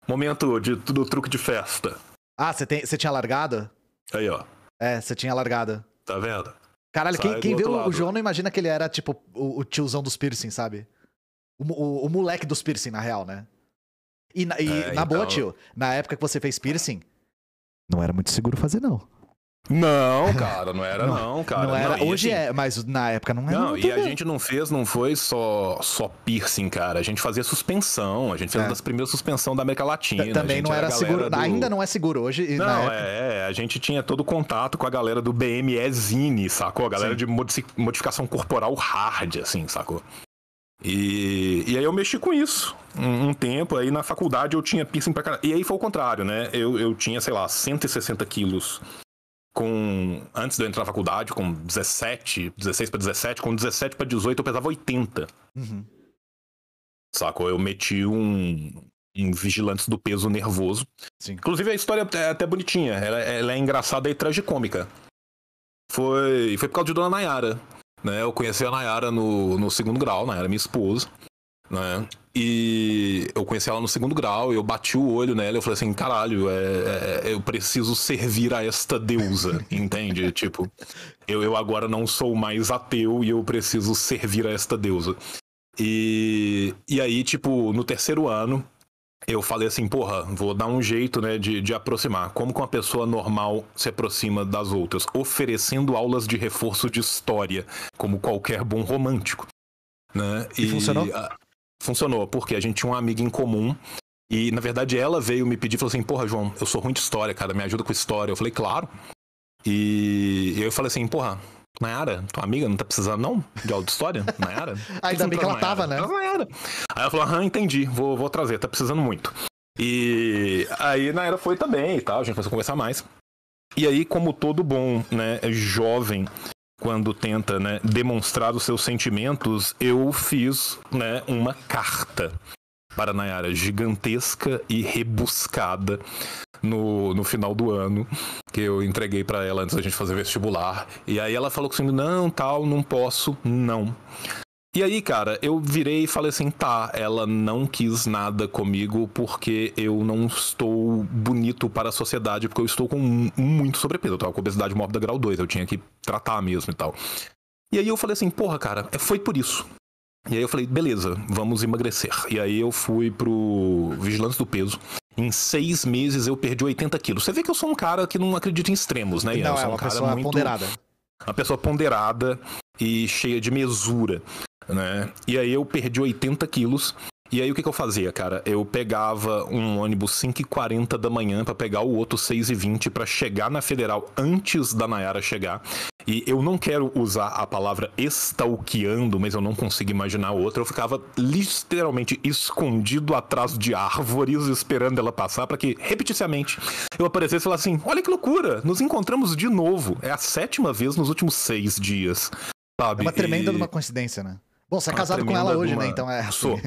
Momento do truque de festa. Ah, você tinha largado? Aí, ó. É, você tinha largado. Tá vendo? Caralho, Sai quem do vê outro o lado. João não imagina que ele era, tipo, o tiozão dos piercing, sabe? O moleque dos piercing, na real, né? E na boa, então- tio, na época que você fez piercing, não era muito seguro fazer, não. Não, cara, não era não, cara. Não era. e Hoje assim, é, mas na época não era. Não, muito, e a gente não foi só piercing, cara. A gente fazia suspensão. A gente fez uma das primeiras suspensão da América Latina. Também não era seguro. Ainda não é seguro hoje. E na Não, época... a gente tinha todo o contato com a galera do BME Zine, sacou? A galera de modificação corporal hard, assim, sacou? E aí eu mexi com isso um tempo. Aí na faculdade eu tinha piercing pra caralho. E aí foi o contrário, né? Eu tinha, sei lá, 160 quilos antes de eu entrar na faculdade, com 16 pra 17, com 17 pra 18 eu pesava 80. Uhum. Sacou? Eu meti um Vigilantes do Peso nervoso. Sim. Inclusive a história é até bonitinha, ela é engraçada e tragicômica. Foi por causa de Dona Nayara, né? Eu conheci a Nayara no segundo grau, Nayara minha esposa, né? E eu conheci ela no segundo grau, eu bati o olho nela e eu falei assim, caralho, eu preciso servir a esta deusa, entende? Tipo, eu agora não sou mais ateu e eu preciso servir a esta deusa. E aí, tipo, no terceiro ano, eu falei assim, porra, vou dar um jeito, né, de aproximar. Como que uma pessoa normal se aproxima das outras? Oferecendo aulas de reforço de história, como qualquer bom romântico, né? E funcionou? Funcionou, porque a gente tinha uma amiga em comum e, na verdade, ela veio me pedir, falou assim, porra, João, eu sou ruim de história, cara, me ajuda com história. Eu falei, claro. E eu falei assim, porra, Nayara, tua amiga não tá precisando não de aula de história? Nayara? Ainda bem que ela tava, né? Nayara. Aí ela falou, entendi, vou trazer, tá precisando muito. E aí Nayara foi também e tal, a gente começou a conversar mais. E aí, como todo bom, né, jovem, quando tenta, né, demonstrar os seus sentimentos, eu fiz, né, uma carta para Nayara gigantesca e rebuscada no final do ano, que eu entreguei para ela antes da gente fazer vestibular. E aí ela falou assim, não, tal, não posso, não. E aí, cara, eu virei e falei assim, tá, ela não quis nada comigo porque eu não estou bonito para a sociedade, porque eu estou com muito sobrepeso, eu tava com obesidade mórbida grau 2, eu tinha que tratar mesmo e tal. E aí eu falei assim, porra, cara, foi por isso. E aí eu falei, beleza, vamos emagrecer. E aí eu fui pro Vigilantes do Peso. Em 6 meses eu perdi 80 quilos. Você vê que eu sou um cara que não acredita em extremos, né? Não, eu sou uma um cara pessoa muito ponderada. Uma pessoa ponderada e cheia de mesura, né? E aí eu perdi 80 quilos E aí o que eu fazia, cara? Eu pegava um ônibus 5h40 da manhã pra pegar o outro 6h20 pra chegar na Federal antes da Nayara chegar. E eu não quero usar a palavra stalkeando, mas eu não consigo imaginar outra. Eu ficava literalmente escondido atrás de árvores esperando ela passar pra que, repetidamente, eu aparecesse e falasse assim, olha que loucura, nos encontramos de novo. É a 7ª vez nos últimos 6 dias, sabe? É uma tremenda de uma coincidência, né? Bom, você é casado com ela hoje, né? Então é... Sou.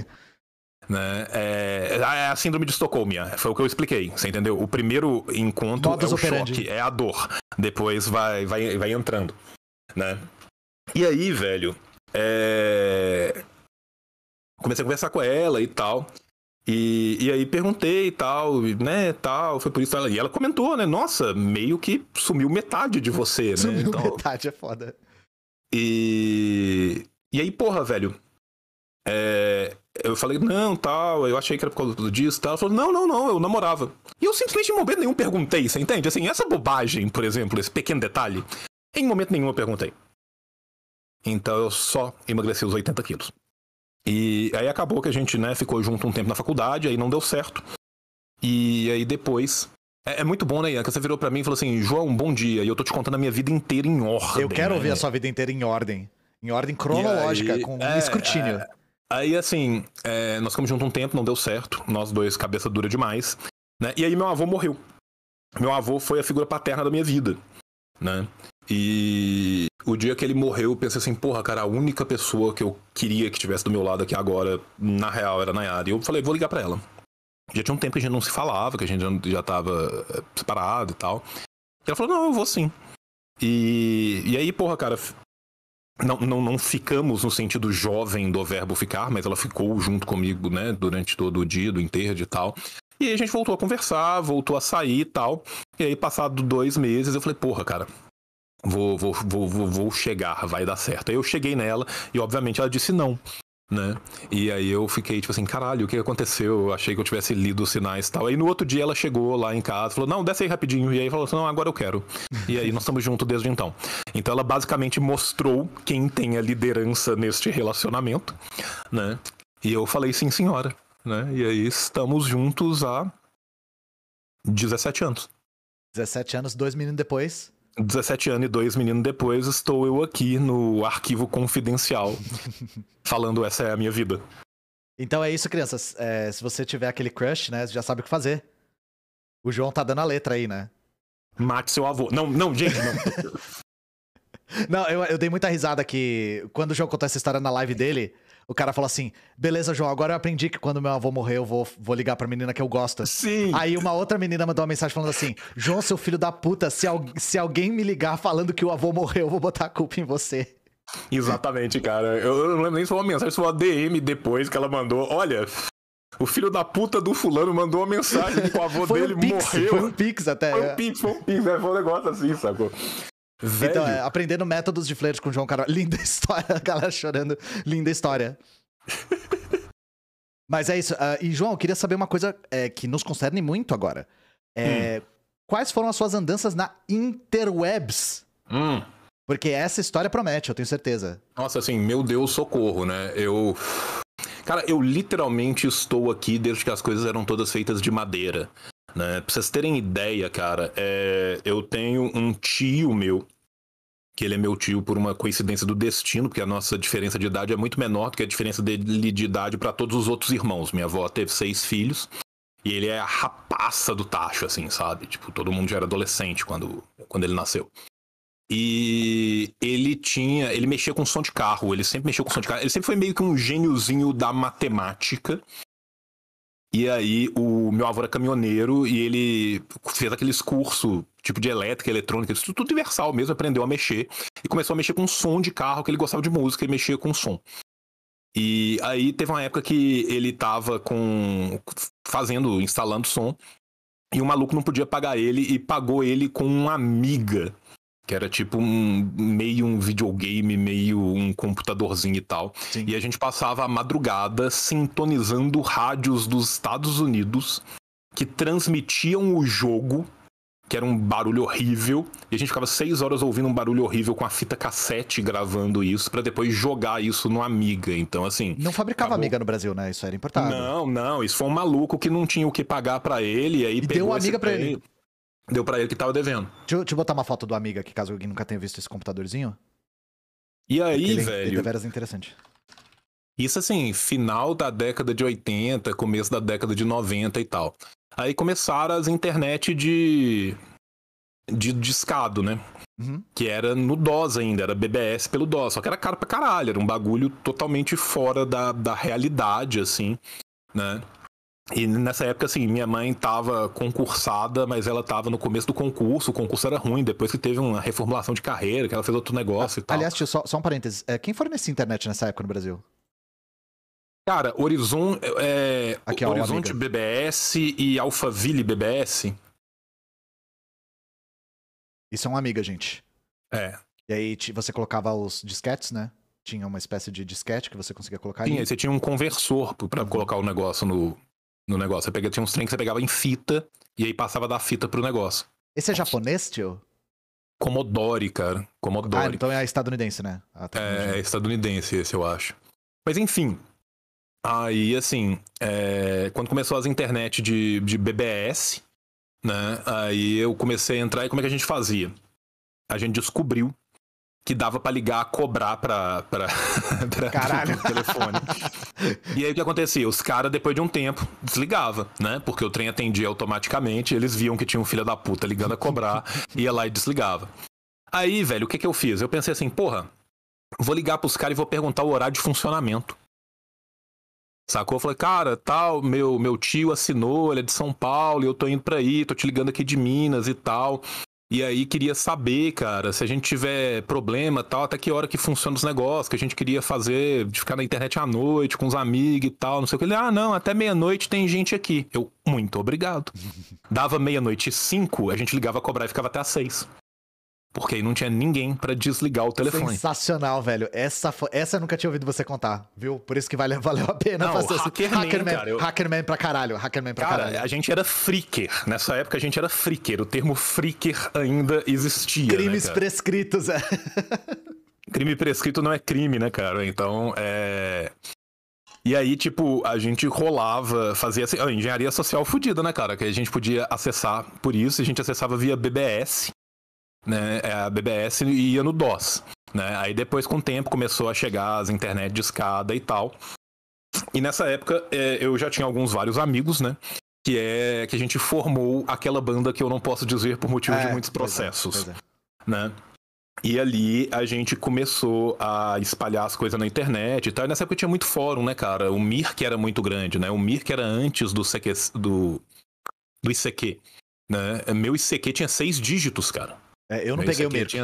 Né? É a síndrome de Estocolmo, foi o que eu expliquei, você entendeu? O primeiro encontro Modus é o operandi. choque, é a dor, depois vai entrando, né? E aí, velho, comecei a conversar com ela e tal, e aí perguntei e tal, né, tal, foi por isso, e ela comentou, né, nossa, meio que sumiu metade de você, né? Sumiu então... metade, é foda. E aí, porra, velho, eu falei, não, tal, eu achei que era por causa disso, tal. Ela falou, não, eu namorava. E eu simplesmente em momento nenhum perguntei, você entende? Assim, essa bobagem, por exemplo, esse pequeno detalhe, em momento nenhum eu perguntei. Então eu só emagreci os 80 quilos. E aí acabou que a gente, né, ficou junto um tempo na faculdade, aí não deu certo. E aí depois... É muito bom, né, Ian? Que você virou pra mim e falou assim, João, bom dia, e eu tô te contando a minha vida inteira em ordem. Eu quero né? ouvir a sua vida inteira em ordem. Em ordem cronológica, aí, com escrutínio. Aí, assim, nós ficamos juntos um tempo, não deu certo. Nós dois, cabeça dura demais. Né? E aí meu avô morreu. Meu avô foi a figura paterna da minha vida. Né? E o dia que ele morreu, eu pensei assim, porra, cara, a única pessoa que eu queria que estivesse do meu lado aqui agora, na real, era a Nayara. E eu falei, vou ligar pra ela. Já tinha um tempo que a gente não se falava, que a gente já tava separado e tal. E ela falou, não, eu vou sim. E aí, porra, cara... Não ficamos no sentido jovem do verbo ficar, mas ela ficou junto comigo, né, durante todo o dia do enterro e tal. E aí a gente voltou a conversar, voltou a sair e tal. E aí, passado 2 meses, eu falei, porra, cara, vou chegar, vai dar certo. Aí eu cheguei nela e, obviamente, ela disse não, né? E aí eu fiquei, tipo assim, caralho, o que aconteceu? Eu achei que eu tivesse lido os sinais e tal. Aí no outro dia ela chegou lá em casa, falou, não, desce aí rapidinho. E aí falou assim, não, agora eu quero. E aí nós estamos juntos desde então. Então ela basicamente mostrou quem tem a liderança neste relacionamento, né? E eu falei, sim, senhora, né? E aí estamos juntos há 17 anos. 17 anos, 2 meninos depois. 17 anos e 2 meninos depois, estou eu aqui no arquivo confidencial falando essa é a minha vida. Então é isso, crianças. Se você tiver aquele crush, né, você já sabe o que fazer. O João tá dando a letra aí, né? Mate seu avô. Não, gente, não. Não, eu dei muita risada que quando o João contou essa história na live dele, o cara falou assim, beleza, João, agora eu aprendi que quando meu avô morrer eu vou ligar pra menina que eu gosto. Sim. Aí uma outra menina mandou uma mensagem falando assim, João, seu filho da puta, se alguém me ligar falando que o avô morreu, eu vou botar a culpa em você. Exatamente, cara. Eu não lembro nem se foi uma mensagem, se foi uma DM depois que ela mandou, olha... O filho da puta do fulano mandou uma mensagem que o avô dele morreu. Foi um pix até. Foi um pix, foi um negócio assim, sacou? Velho. Então, aprendendo métodos de flerte com o João Carvalho. Linda história, a galera chorando. Linda história. Mas é isso. E, João, eu queria saber uma coisa que nos concerne muito agora. Quais foram as suas andanças na interwebs? Porque essa história promete, eu tenho certeza. Nossa, assim, meu Deus, socorro, né? Cara, eu literalmente estou aqui desde que as coisas eram todas feitas de madeira. Né? Pra vocês terem ideia, cara, eu tenho um tio meu, que ele é meu tio por uma coincidência do destino, porque a nossa diferença de idade é muito menor do que a diferença dele de idade para todos os outros irmãos. Minha avó teve 6 filhos e ele é a rapaça do tacho, assim, sabe? Tipo, todo mundo já era adolescente quando ele nasceu. E ele mexia com som de carro, ele sempre mexeu com som de carro, ele sempre foi meio que um gêniozinho da matemática. E aí, o meu avô era caminhoneiro e ele fez aqueles cursos, tipo de elétrica, eletrônica, tudo universal mesmo, aprendeu a mexer. E começou a mexer com som de carro, que ele gostava de música e mexia com som. E aí, teve uma época que ele tava instalando som, e o maluco não podia pagar ele, e pagou ele com uma Amiga, que era tipo meio um videogame, meio um computadorzinho e tal. Sim. E a gente passava a madrugada sintonizando rádios dos Estados Unidos que transmitiam o jogo que era um barulho horrível, e a gente ficava 6 horas ouvindo um barulho horrível com a fita cassete gravando isso, pra depois jogar isso no Amiga. Então, assim... Não fabricava Amiga no Brasil, né? Isso era importado. Não, isso foi um maluco que não tinha o que pagar pra ele, e aí deu uma Amiga pra ele. Deu pra ele que tava devendo. Deixa eu botar uma foto do Amiga aqui, caso alguém nunca tenha visto esse computadorzinho. E aí, Ele velho... é deveras interessante. Isso assim, final da década de 80, começo da década de 90 e tal. Aí começaram as internet de discado, né? Uhum. Que era no DOS ainda, era BBS pelo DOS. Só que era caro pra caralho, era um bagulho totalmente fora da realidade, assim, né? E nessa época, assim, minha mãe tava concursada, mas ela tava no começo do concurso. O concurso era ruim, depois que teve uma reformulação de carreira, que ela fez outro negócio e tal. Aliás, tio, só um parênteses. Quem fornecia internet nessa época no Brasil? Cara, Horizonte Amiga. BBS e Alphaville BBS. Isso é uma Amiga, gente. É. E aí você colocava os disquetes, né? Tinha uma espécie de disquete que você conseguia colocar Sim, ali. aí você tinha um conversor pra colocar o negócio no negócio. Tinha uns trem que você pegava em fita e aí passava da fita pro negócio. Esse é japonês, tio? Commodore, cara. Commodore. Então é estadunidense, né? É estadunidense esse, eu acho. Mas enfim. Aí, assim, quando começou as internet de BBS, né? Aí eu comecei a entrar e como é que a gente fazia? A gente descobriu que dava pra ligar, cobrar pra Caralho. telefone. E aí o que acontecia? Os caras, depois de um tempo, desligava, né? Porque o trem atendia automaticamente, eles viam que tinha um filho da puta ligando a cobrar, ia lá e desligava. Aí, velho, o que eu fiz? Eu pensei assim, porra, vou ligar pros caras e vou perguntar o horário de funcionamento. Sacou? Eu falei, cara, tal, meu tio assinou, ele é de São Paulo, e eu tô indo pra aí, tô te ligando aqui de Minas e tal. E aí queria saber, cara, se a gente tiver problema tal, até que hora que funciona os negócios, que a gente queria fazer, de ficar na internet à noite, com os amigos e tal, não sei o que. Ele, não, até meia-noite tem gente aqui. Eu, muito obrigado. Dava 00:05, a gente ligava a cobrar e ficava até às 6. Porque aí não tinha ninguém pra desligar o telefone. Sensacional, velho. Essa eu nunca tinha ouvido você contar, viu? Por isso que valeu a pena não, fazer Hackerman, cara, Hackerman pra caralho. Hackerman pra caralho. Cara, a gente era freaker. Nessa época a gente era freaker. O termo freaker ainda existia. Crimes, né, prescritos, Crime prescrito não é crime, né, cara? Então, E aí, tipo, a gente rolava, fazia assim, engenharia social fodida, né, cara? Que a gente podia acessar por isso, a gente acessava via BBS, né? A BBS ia no DOS, né? Aí depois, com o tempo, começou a chegar as internet de escada e tal. E nessa época, eu já tinha vários amigos, né? Que a gente formou aquela banda que eu não posso dizer por motivo de muitos processos, né? E ali a gente começou a espalhar as coisas na internet e tal. E nessa época tinha muito fórum, né, cara? O Mirk era muito grande, né? O Mirk era antes do ICQ, né? Meu ICQ tinha 6 dígitos, cara. Eu não peguei o Mirk.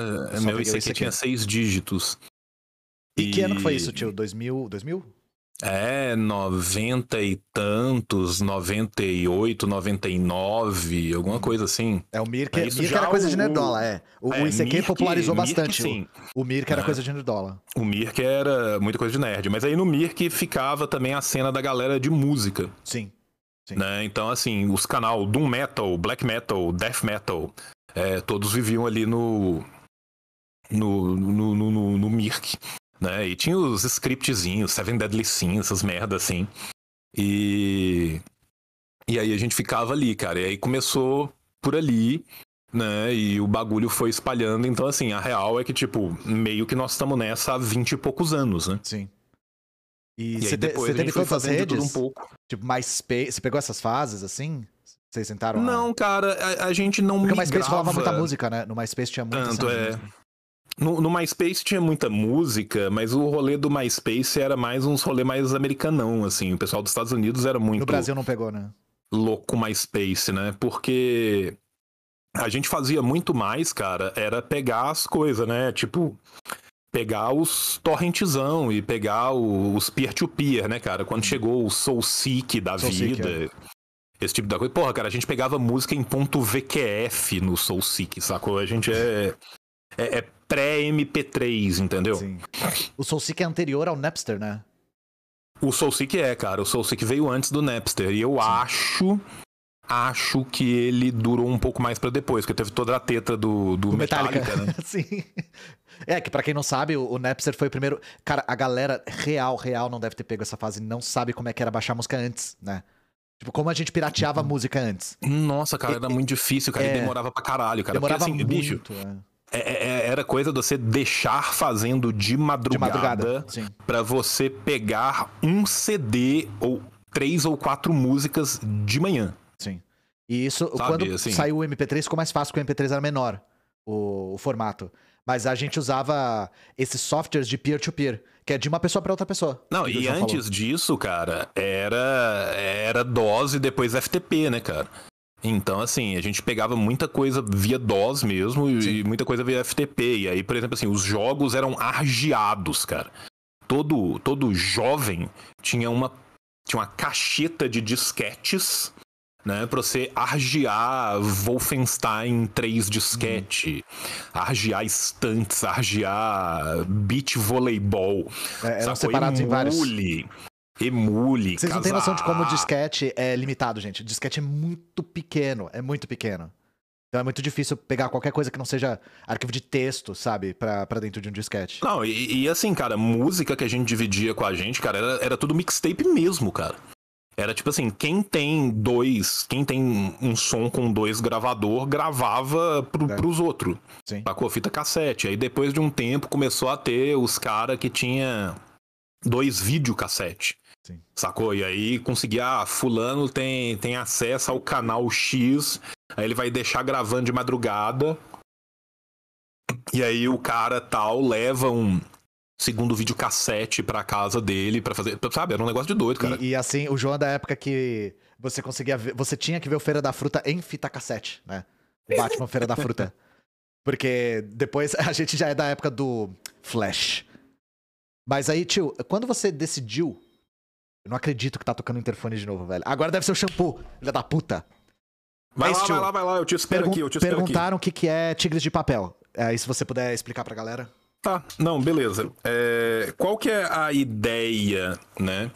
Meu ICQ tinha 6 dígitos. E que ano que foi isso, tio? 2000? 90 e tantos, 98, 99, alguma coisa assim. O Mirk era coisa de nerdola, O ICQ Mirk, popularizou bastante. Sim. O Mirk era coisa de nerdola. O Mirk era muita coisa de nerd. Mas aí no Mirk ficava também a cena da galera de música. Sim. Né? Então, assim, os canal Doom Metal, Black Metal, Death Metal, todos viviam ali no Mirk. Né? E tinha os scriptzinhos, Seven Deadly Sins, essas merdas assim. E aí a gente ficava ali, cara. E aí começou por ali, né? E o bagulho foi espalhando. Então, assim, a real é que, tipo, meio que nós estamos nessa há 20 e poucos anos, né? Sim. E você teve todas as redes? Um pouco. Tipo, MySpace. Você pegou essas fases, assim? Vocês sentaram lá? Não, cara, a gente não Porque migrava... o MySpace falava muita música, né? No MySpace tinha muita música. No MySpace tinha muita música, mas o rolê do MySpace era mais uns rolê mais americanão, assim. O pessoal dos Estados Unidos era muito... No Brasil não pegou, né? Louco MySpace, né? Porque a gente fazia muito mais, cara, era pegar as coisas, né? Tipo, pegar os torrentzão e pegar os peer-to-peer, né, cara? Quando chegou o SoulSeek da vida... Esse tipo de coisa. Porra, cara, a gente pegava música em .vqf no SoulSeek, sacou? A gente é pré-MP3, entendeu? Sim. O SoulSeek é anterior ao Napster, né? O SoulSeek cara. O SoulSeek veio antes do Napster. E eu acho acho que ele durou um pouco mais pra depois, porque teve toda a treta do Metallica, né? Sim. É, que pra quem não sabe, o Napster foi o primeiro... Cara, a galera real não deve ter pego essa fase, não sabe como é que era baixar música antes, né? Tipo, como a gente pirateava a música antes. Nossa, cara, era muito difícil, cara, e demorava pra caralho, cara. Demorava porque, assim, bicho, muito, era coisa de você deixar fazendo de madrugada sim. pra você pegar um CD ou 3 ou 4 músicas de manhã. Sim. E isso, Sabe, quando assim? saiu o MP3, ficou mais fácil, porque o MP3 era menor, o formato. Mas a gente usava esses softwares de peer-to-peer, que é de uma pessoa pra outra pessoa. Não, que o e João antes falou. disso, cara, era DOS e depois FTP, né, cara? Então, assim, a gente pegava muita coisa via DOS mesmo e muita coisa via FTP. E aí, por exemplo, assim, os jogos eram argeados, cara. Todo jovem tinha uma cacheta de disquetes, né, pra você argear Wolfenstein 3 disquete, argear estantes, argear beach voleibol, Eram separados em vários. Emule, Vocês não têm noção de como o disquete é limitado, gente. O disquete é muito pequeno, Então é muito difícil pegar qualquer coisa que não seja arquivo de texto, sabe, pra dentro de um disquete. Não, e assim, cara, música que a gente dividia com a gente, cara, era tudo mixtape mesmo, cara. Era tipo assim, quem tem um som com 2 gravador, gravava pros outros. Sim. Sacou? Fita cassete. Aí depois de um tempo começou a ter os caras que tinha 2 videocassete. Sim. Sacou? E aí conseguia, fulano tem acesso ao canal X, aí ele vai deixar gravando de madrugada. E aí o cara tal leva um segundo videocassete pra casa dele pra fazer, sabe? Era um negócio de doido, cara. E assim, o João é da época que você conseguia ver, você tinha que ver o Feira da Fruta em fita cassete, né? Batman Feira da Fruta. Porque depois a gente já é da época do Flash. Mas aí, tio, quando você decidiu... Eu não acredito que tá tocando o interfone de novo, velho. Agora deve ser o shampoo, filha da puta. Vai Mas, tio, lá, eu te espero aqui, Perguntaram o que é Tigres de Papel. Aí se você puder explicar pra galera. Tá, não, beleza. Qual que é a ideia, né?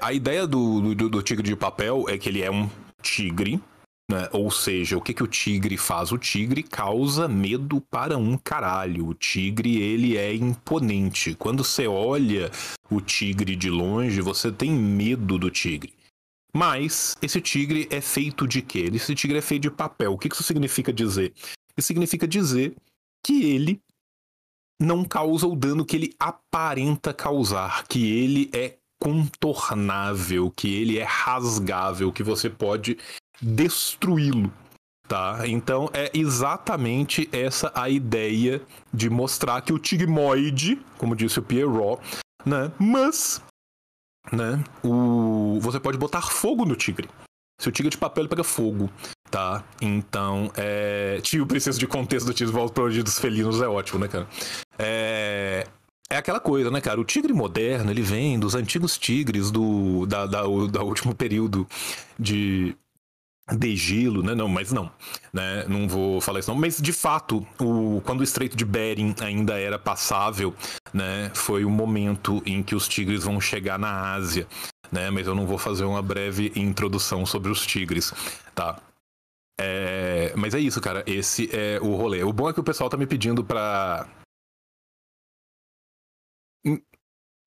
A ideia do tigre de papel é que ele é um tigre, né? Ou seja, o que o tigre faz? O tigre causa medo para um caralho. O tigre, ele é imponente. Quando você olha o tigre de longe, você tem medo do tigre. Mas esse tigre é feito de quê? Esse tigre é feito de papel. O que isso significa dizer? Isso significa dizer que ele não causa o dano que ele aparenta causar, que ele é contornável, que ele é rasgável, que você pode destruí-lo, tá? Então é exatamente essa a ideia de mostrar que o tigmoide, como disse o Pierrot, né? Mas, né? Você pode botar fogo no tigre. Se o tigre de papel ele pega fogo, tá? Então, tio, preciso de contexto do Tio Volta para dos Felinos, é ótimo, né, cara? É aquela coisa, né, cara? O tigre moderno, ele vem dos antigos tigres da último período de gelo, né? Não, mas não, né? Não vou falar isso não. Mas, de fato, quando o Estreito de Bering ainda era passável, né? Foi o momento em que os tigres vão chegar na Ásia, né? Mas eu não vou fazer uma breve introdução sobre os tigres, tá? Mas é isso, cara. Esse é o rolê. O bom é que o pessoal tá me pedindo pra...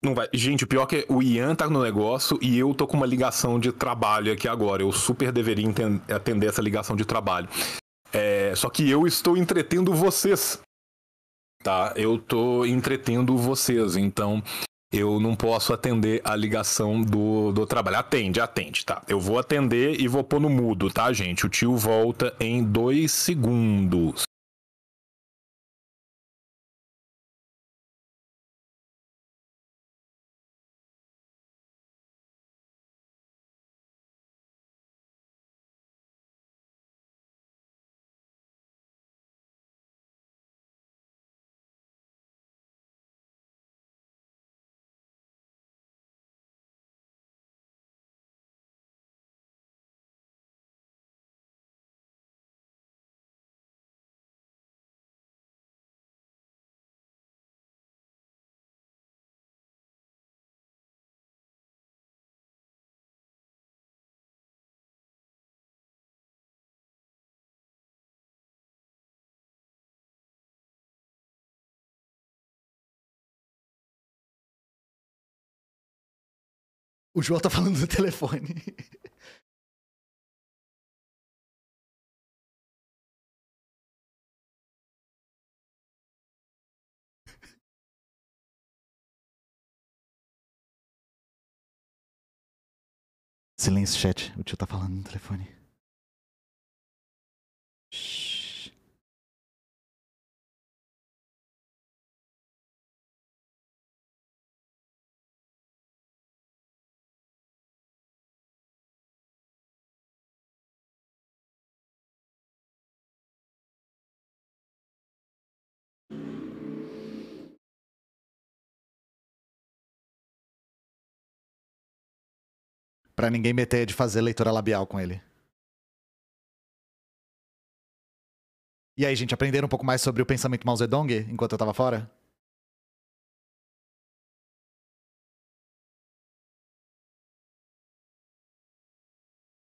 Não vai. Gente, o pior é que o Ian tá no negócio e eu tô com uma ligação de trabalho aqui agora. Eu super deveria atender essa ligação de trabalho. Só que eu estou entretendo vocês, tá? Eu tô entretendo vocês, então eu não posso atender a ligação do trabalho. Atende, tá? Eu vou atender e vou pôr no mudo, tá, gente? O tio volta em 2 segundos. O João tá falando no telefone. Silêncio, chat. O tio tá falando no telefone. Shhh. Pra ninguém meter de fazer leitura labial com ele. E aí, gente, aprenderam um pouco mais sobre o pensamento Mao Zedong enquanto eu tava fora?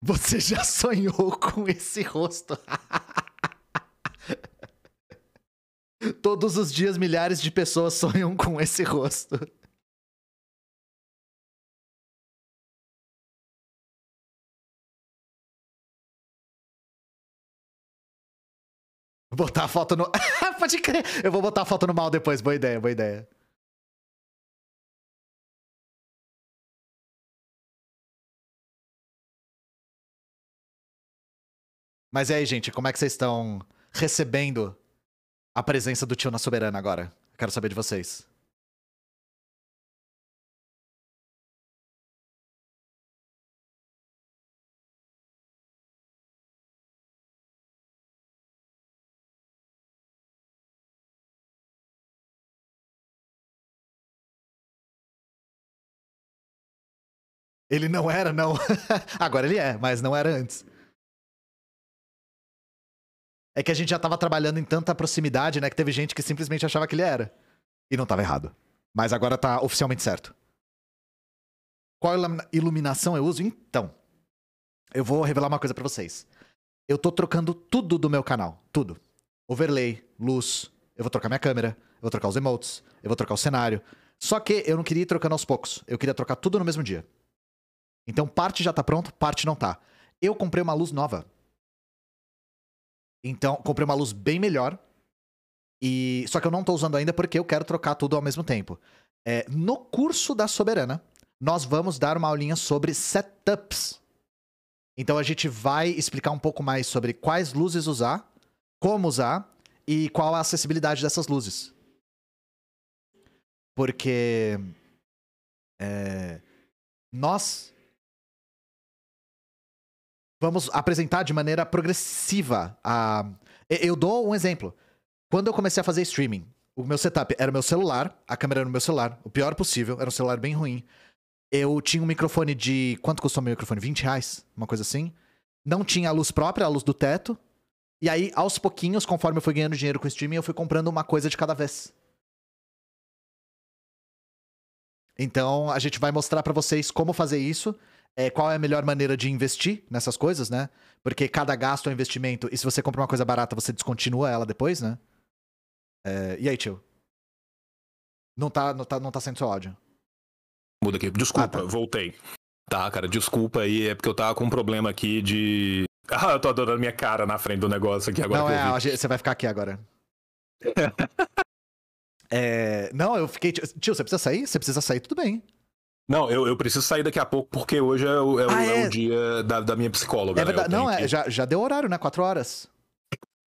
Você já sonhou com esse rosto? Todos os dias, milhares de pessoas sonham com esse rosto. Botar a foto no... Pode crer. Eu vou botar a foto no mal depois. Boa ideia, boa ideia. Mas e aí, gente? Como é que vocês estão recebendo a presença do tio na Soberana agora? Quero saber de vocês. Ele não era, não. Agora ele é, mas não era antes. É que a gente já tava trabalhando em tanta proximidade, né? Que teve gente que simplesmente achava que ele era. E não tava errado. Mas agora tá oficialmente certo. Qual iluminação eu uso? Então, eu vou revelar uma coisa pra vocês. Eu tô trocando tudo do meu canal. Tudo. Overlay, luz. Eu vou trocar minha câmera. Eu vou trocar os emotes. Eu vou trocar o cenário. Só que eu não queria ir trocando aos poucos. Eu queria trocar tudo no mesmo dia. Então, parte já tá pronto, parte não tá. Eu comprei uma luz nova. Então, comprei uma luz bem melhor. Só que eu não tô usando ainda porque eu quero trocar tudo ao mesmo tempo. No curso da Soberana, nós vamos dar uma aulinha sobre setups. Então, a gente vai explicar um pouco mais sobre quais luzes usar, como usar e qual a acessibilidade dessas luzes. Porque... nós... vamos apresentar de maneira progressiva Eu dou um exemplo. Quando eu comecei a fazer streaming, o meu setup era o meu celular, a câmera era no meu celular, o pior possível, era um celular bem ruim. Eu tinha um microfone de... Quanto custou meu microfone? R$20? Uma coisa assim. Não tinha a luz própria, a luz do teto. E aí, aos pouquinhos, conforme eu fui ganhando dinheiro com o streaming, eu fui comprando uma coisa de cada vez. Então, a gente vai mostrar pra vocês como fazer isso. Qual é a melhor maneira de investir nessas coisas, né? Porque cada gasto é um investimento. E se você compra uma coisa barata, você descontinua ela depois, né? E aí, tio? Não tá sendo seu áudio. Muda aqui. Desculpa, tá. Voltei. Tá, cara, desculpa aí. É porque eu tava com um problema aqui de... eu tô adorando minha cara na frente do negócio aqui agora. Não, você vai ficar aqui agora. Não, eu fiquei... Tio, você precisa sair? Você precisa sair, tudo bem. Não, eu preciso sair daqui a pouco, porque hoje é o dia da minha psicóloga. É verdade. Não, que... já deu horário, né? 4 horas.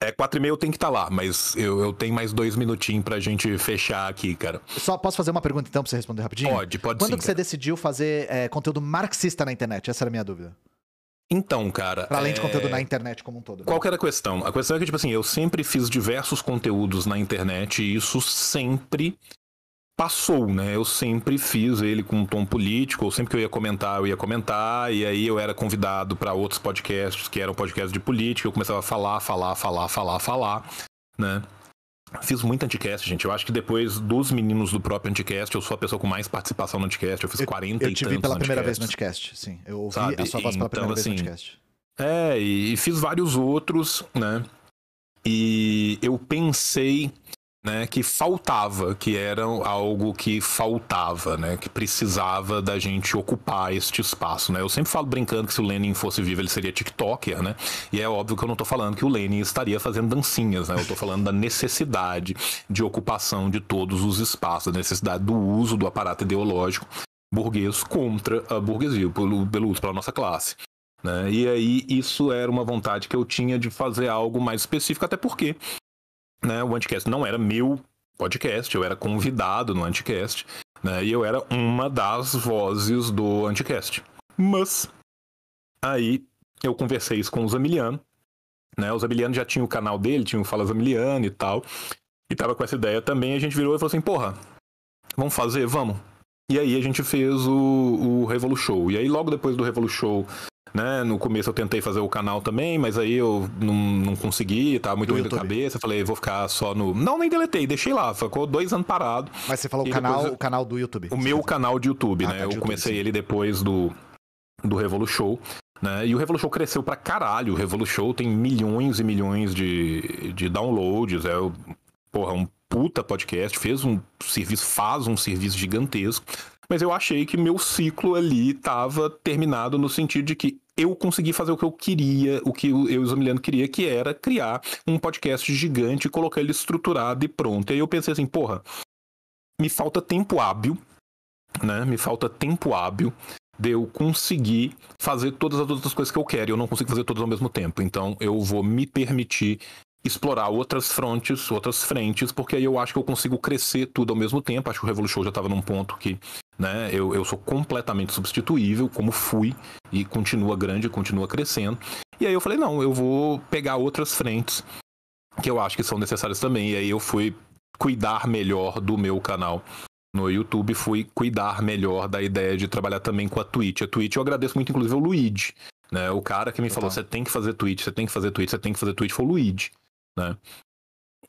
4h30 eu tenho que estar lá, mas eu tenho mais 2 minutinhos pra gente fechar aqui, cara. Só posso fazer uma pergunta, então, pra você responder rapidinho? Pode Quando sim, que você decidiu fazer conteúdo marxista na internet? Essa era a minha dúvida. Então, cara... Pra além de conteúdo na internet como um todo. Né? Qual que era a questão? A questão é que, tipo assim, eu sempre fiz diversos conteúdos na internet e isso sempre... passou, né? Eu sempre fiz ele com um tom político, ou sempre que eu ia comentar, e aí eu era convidado para outros podcasts, que eram podcasts de política, eu começava a falar, né? Fiz muito anticast, gente. Eu acho que depois dos meninos do próprio anticast, eu sou a pessoa com mais participação no anticast. Eu fiz 40 e tantos. Eu te vi pela primeira vez no anticast, sim. Eu ouvi a sua voz pela primeira vez no anticast. E fiz vários outros, né? E eu pensei né, que faltava, que era algo que faltava, né, que precisava da gente ocupar este espaço, né. Eu sempre falo brincando que se o Lenin fosse vivo ele seria TikToker, né, e é óbvio que eu não tô falando que o Lenin estaria fazendo dancinhas, né, eu tô falando da necessidade de ocupação de todos os espaços, da necessidade do uso do aparato ideológico burguês contra a burguesia, pelo uso pela nossa classe. Né? E aí isso era uma vontade que eu tinha de fazer algo mais específico, até porque, né, o Anticast não era meu podcast, eu era convidado no Anticast, né, e eu era uma das vozes do Anticast. Mas aí eu conversei isso com o Zamiliano, né, o Zamiliano já tinha o canal dele, tinha o Fala Zamiliano e tal, e tava com essa ideia também, a gente virou e falou assim, porra, vamos fazer? Vamos. E aí a gente fez o Revolu Show, e aí logo depois do Revolu Show, né, no começo eu tentei fazer o canal também, mas aí eu não consegui, tava muito ruim da cabeça, falei, vou ficar só no... Não, nem deletei, deixei lá, ficou 2 anos parado. Mas você falou o canal do YouTube. O meu canal de YouTube, né, eu comecei ele depois do Revolu Show, né, e o Revolu Show cresceu pra caralho, o Revolu Show tem milhões e milhões de downloads, porra, um puta podcast, faz um serviço gigantesco, mas eu achei que meu ciclo ali estava terminado no sentido de que eu consegui fazer o que eu queria, o que eu e o Zamiliano queria, que era criar um podcast gigante, colocar ele estruturado e pronto. E aí eu pensei assim, porra, me falta tempo hábil, né? Me falta tempo hábil de eu conseguir fazer todas as outras coisas que eu quero. E eu não consigo fazer todas ao mesmo tempo. Então eu vou me permitir explorar outras frentes, porque aí eu acho que eu consigo crescer tudo ao mesmo tempo. Acho que o Revolu Show já estava num ponto que, né, eu sou completamente substituível, como fui, e continua grande, continua crescendo. E aí eu falei, não, eu vou pegar outras frentes que eu acho que são necessárias também. E aí eu fui cuidar melhor do meu canal no YouTube, fui cuidar melhor da ideia de trabalhar também com a Twitch. A Twitch eu agradeço muito, inclusive, ao Luigi, né, o cara que me falou, você tem que fazer Twitch, você tem que fazer Twitch, você tem que fazer Twitch, foi o Luigi. Né?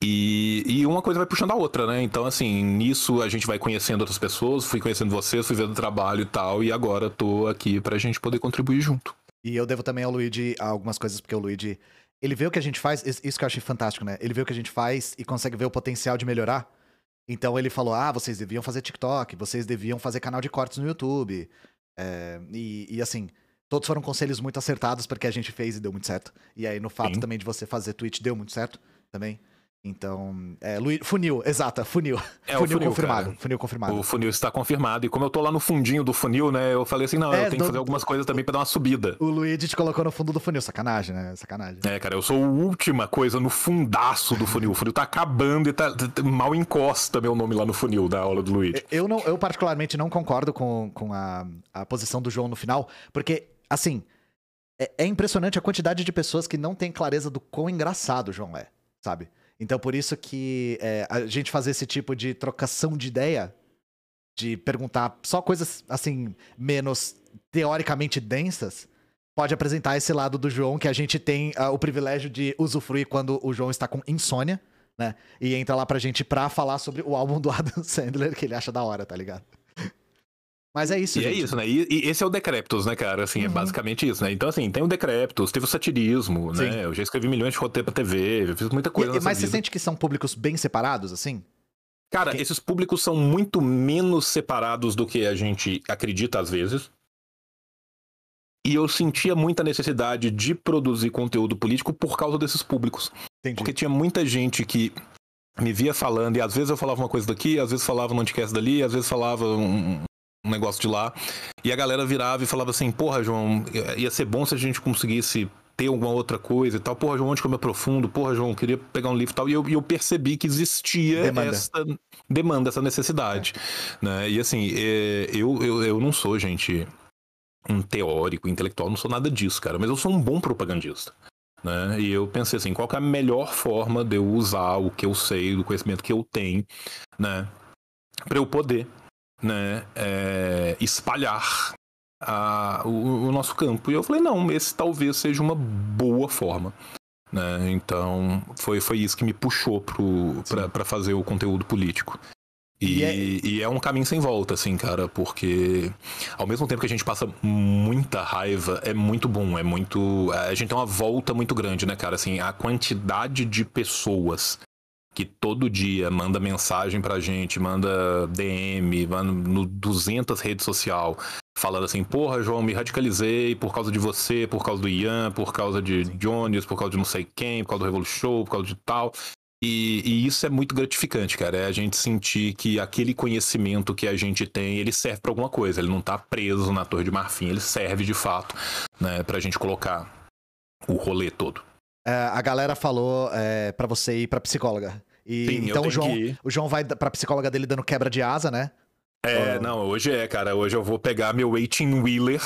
E uma coisa vai puxando a outra, né? Então, assim, nisso a gente vai conhecendo outras pessoas, fui conhecendo vocês, fui vendo o trabalho e tal, e agora tô aqui pra gente poder contribuir junto. E eu devo também ao Luigi algumas coisas, porque o Luigi, ele vê o que a gente faz, isso que eu achei fantástico, né? Ele vê o que a gente faz e consegue ver o potencial de melhorar. Então ele falou, vocês deviam fazer TikTok, vocês deviam fazer canal de cortes no YouTube. E assim, todos foram conselhos muito acertados, porque a gente fez e deu muito certo. E aí no fato também de você fazer Twitch deu muito certo também. Então, funil, exato, funil. Funil confirmado, cara. Funil confirmado. O funil está confirmado. E como eu tô lá no fundinho do funil, né, eu falei assim, não, eu tenho que fazer algumas coisas também pra dar uma subida. O Luigi te colocou no fundo do funil, sacanagem, né? Sacanagem. Cara, eu sou a última coisa no fundaço do funil. O funil tá acabando e mal encosta meu nome lá no funil da aula do Luigi. Eu particularmente não concordo com a posição do João no final, porque, assim, é impressionante a quantidade de pessoas que não tem clareza do quão engraçado o João é, sabe? Então, por isso que a gente fazer esse tipo de trocação de ideia, de perguntar só coisas, assim, menos teoricamente densas, pode apresentar esse lado do João que a gente tem o privilégio de usufruir quando o João está com insônia, né? E entra lá pra gente pra falar sobre o álbum do Adam Sandler, que ele acha da hora, tá ligado? Mas é isso, gente. E é isso, né? E esse é o Decreptus, né, cara? Assim, é basicamente isso, né? Então, assim, tem o Decreptus, teve o satirismo, Sim. né? Eu já escrevi milhões de roteiro pra TV, eu fiz muita coisa nessa Mas vida. você sente que são públicos bem separados, assim? Cara, esses públicos são muito menos separados do que a gente acredita às vezes. E eu sentia muita necessidade de produzir conteúdo político por causa desses públicos. Entendi. Porque tinha muita gente que me via falando, e às vezes eu falava uma coisa daqui, às vezes falava no Anticast dali, às vezes falava um negócio de lá, e a galera virava e falava assim, porra, João, ia ser bom se a gente conseguisse ter alguma outra coisa e tal, porra, João, onde que eu me aprofundo, porra, João, queria pegar um livro e tal, e eu percebi que existia essa demanda, essa necessidade, né, e assim, eu não sou, gente, um teórico, intelectual, não sou nada disso, cara, mas eu sou um bom propagandista, né, e eu pensei assim, qual que é a melhor forma de eu usar o que eu sei, do conhecimento que eu tenho, né, pra eu poder, né, espalhar o nosso campo. E eu falei, não, esse talvez seja uma boa forma, né? Então foi isso que me puxou pra fazer o conteúdo político. E é um caminho sem volta, assim, cara, porque ao mesmo tempo que a gente passa muita raiva, é muito bom, a gente tem uma volta muito grande, né, cara, assim, a quantidade de pessoas, que todo dia manda mensagem pra gente, manda DM, manda no 200 redes sociais, falando assim, porra, João, me radicalizei por causa de você, por causa do Ian, por causa de Jones, por causa de não sei quem, por causa do Revolu Show, por causa de tal. E isso é muito gratificante, cara. É a gente sentir que aquele conhecimento que a gente tem, ele serve pra alguma coisa. Ele não tá preso na Torre de Marfim, ele serve de fato, né, pra gente colocar o rolê todo. A galera falou pra você ir pra psicóloga. E, Sim, então o João vai pra psicóloga dele dando quebra de asa, né? Não, hoje cara. Hoje eu vou pegar meu 18-wheeler,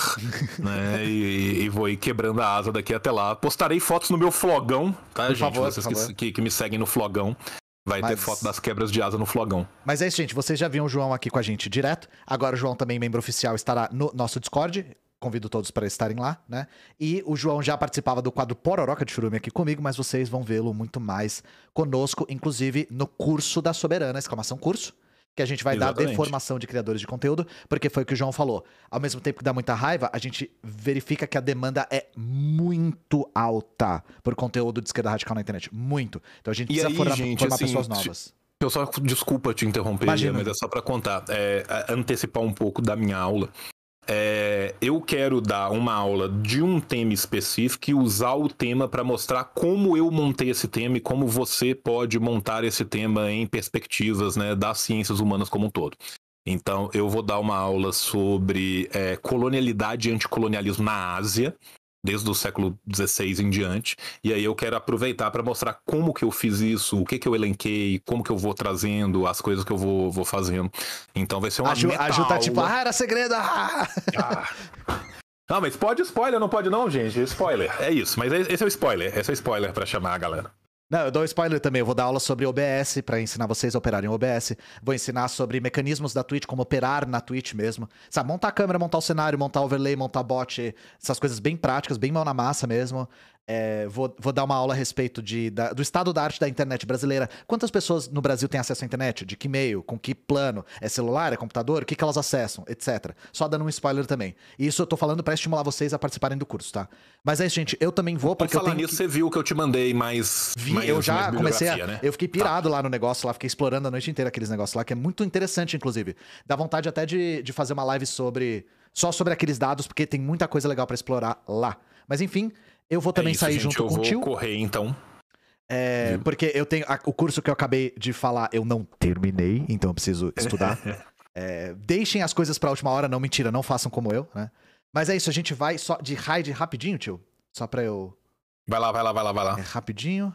né, e vou ir quebrando a asa daqui até lá. Postarei fotos no meu flogão, tá, Por gente? favor, Vocês que me seguem no flogão, vai ter foto das quebras de asa no flogão. Mas é isso, gente. Vocês já viram o João aqui com a gente direto. Agora o João também, membro oficial, estará no nosso Discord. Convido todos para estarem lá, né? E o João já participava do quadro Pororoca de Churume aqui comigo, mas vocês vão vê-lo muito mais conosco, inclusive no curso da Soberana, !curso, que a gente vai dar de formação de criadores de conteúdo, porque foi o que o João falou. Ao mesmo tempo que dá muita raiva, a gente verifica que a demanda é muito alta por conteúdo de esquerda radical na internet. Muito. Então a gente precisa formar assim, pessoas novas. Eu só, desculpa te interromper, mas é só para contar, antecipar um pouco da minha aula. Eu quero dar uma aula de um tema específico e usar o tema para mostrar como eu montei esse tema e como você pode montar esse tema em perspectivas, né, das ciências humanas como um todo. Então, eu vou dar uma aula sobre colonialidade e anticolonialismo na Ásia, desde o século XVI em diante, e aí eu quero aproveitar para mostrar como que eu fiz isso, o que eu elenquei, como que eu vou trazendo, as coisas que eu vou fazendo. Então vai ser uma meta A Ju tá tipo, era segredo! Não, mas pode spoiler, não pode não, gente? Spoiler, é isso, mas esse é o spoiler para chamar a galera. Não, eu dou spoiler também. Eu vou dar aula sobre OBS pra ensinar vocês a operarem OBS. Vou ensinar sobre mecanismos da Twitch, como operar na Twitch mesmo. Sabe, montar a câmera, montar o cenário, montar overlay, montar bot. Essas coisas bem práticas, bem mão na massa mesmo. Vou dar uma aula a respeito do estado da arte da internet brasileira. Quantas pessoas no Brasil têm acesso à internet? De que meio? Com que plano? É celular? É computador? O que elas acessam? Etc. Só dando um spoiler também. E isso eu tô falando pra estimular vocês a participarem do curso, tá? Mas é isso, gente. Eu também vou, porque falar nisso, você viu que eu te mandei mais eu já comecei né? Eu fiquei pirado lá no negócio, lá fiquei explorando a noite inteira aqueles negócios lá, que é muito interessante, inclusive. Dá vontade até de fazer uma live só sobre aqueles dados, porque tem muita coisa legal pra explorar lá. Mas enfim, eu vou também sair junto com o tio. Eu vou correr, então. Porque eu tenho o curso que eu acabei de falar, eu não terminei, então eu preciso estudar. Deixem as coisas pra última hora, não, mentira, não façam como eu, né? Mas é isso, a gente vai só de raid rapidinho, tio. Só pra eu... Vai lá. Rapidinho.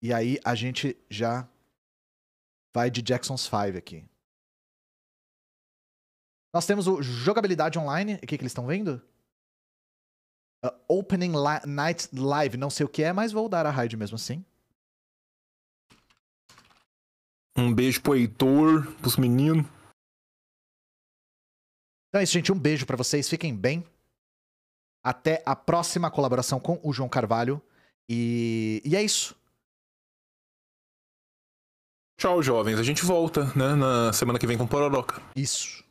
E aí a gente já vai de Jackson's 5 aqui. Nós temos o jogabilidade online. O que eles estão vendo? Opening Night Live. Não sei o que é, mas vou dar a raid mesmo assim. Um beijo pro Heitor, pros meninos. Então é isso, gente. Um beijo pra vocês. Fiquem bem. Até a próxima colaboração com o João Carvalho. E é isso. Tchau, jovens. A gente volta, né, na semana que vem com Pororoca. Isso.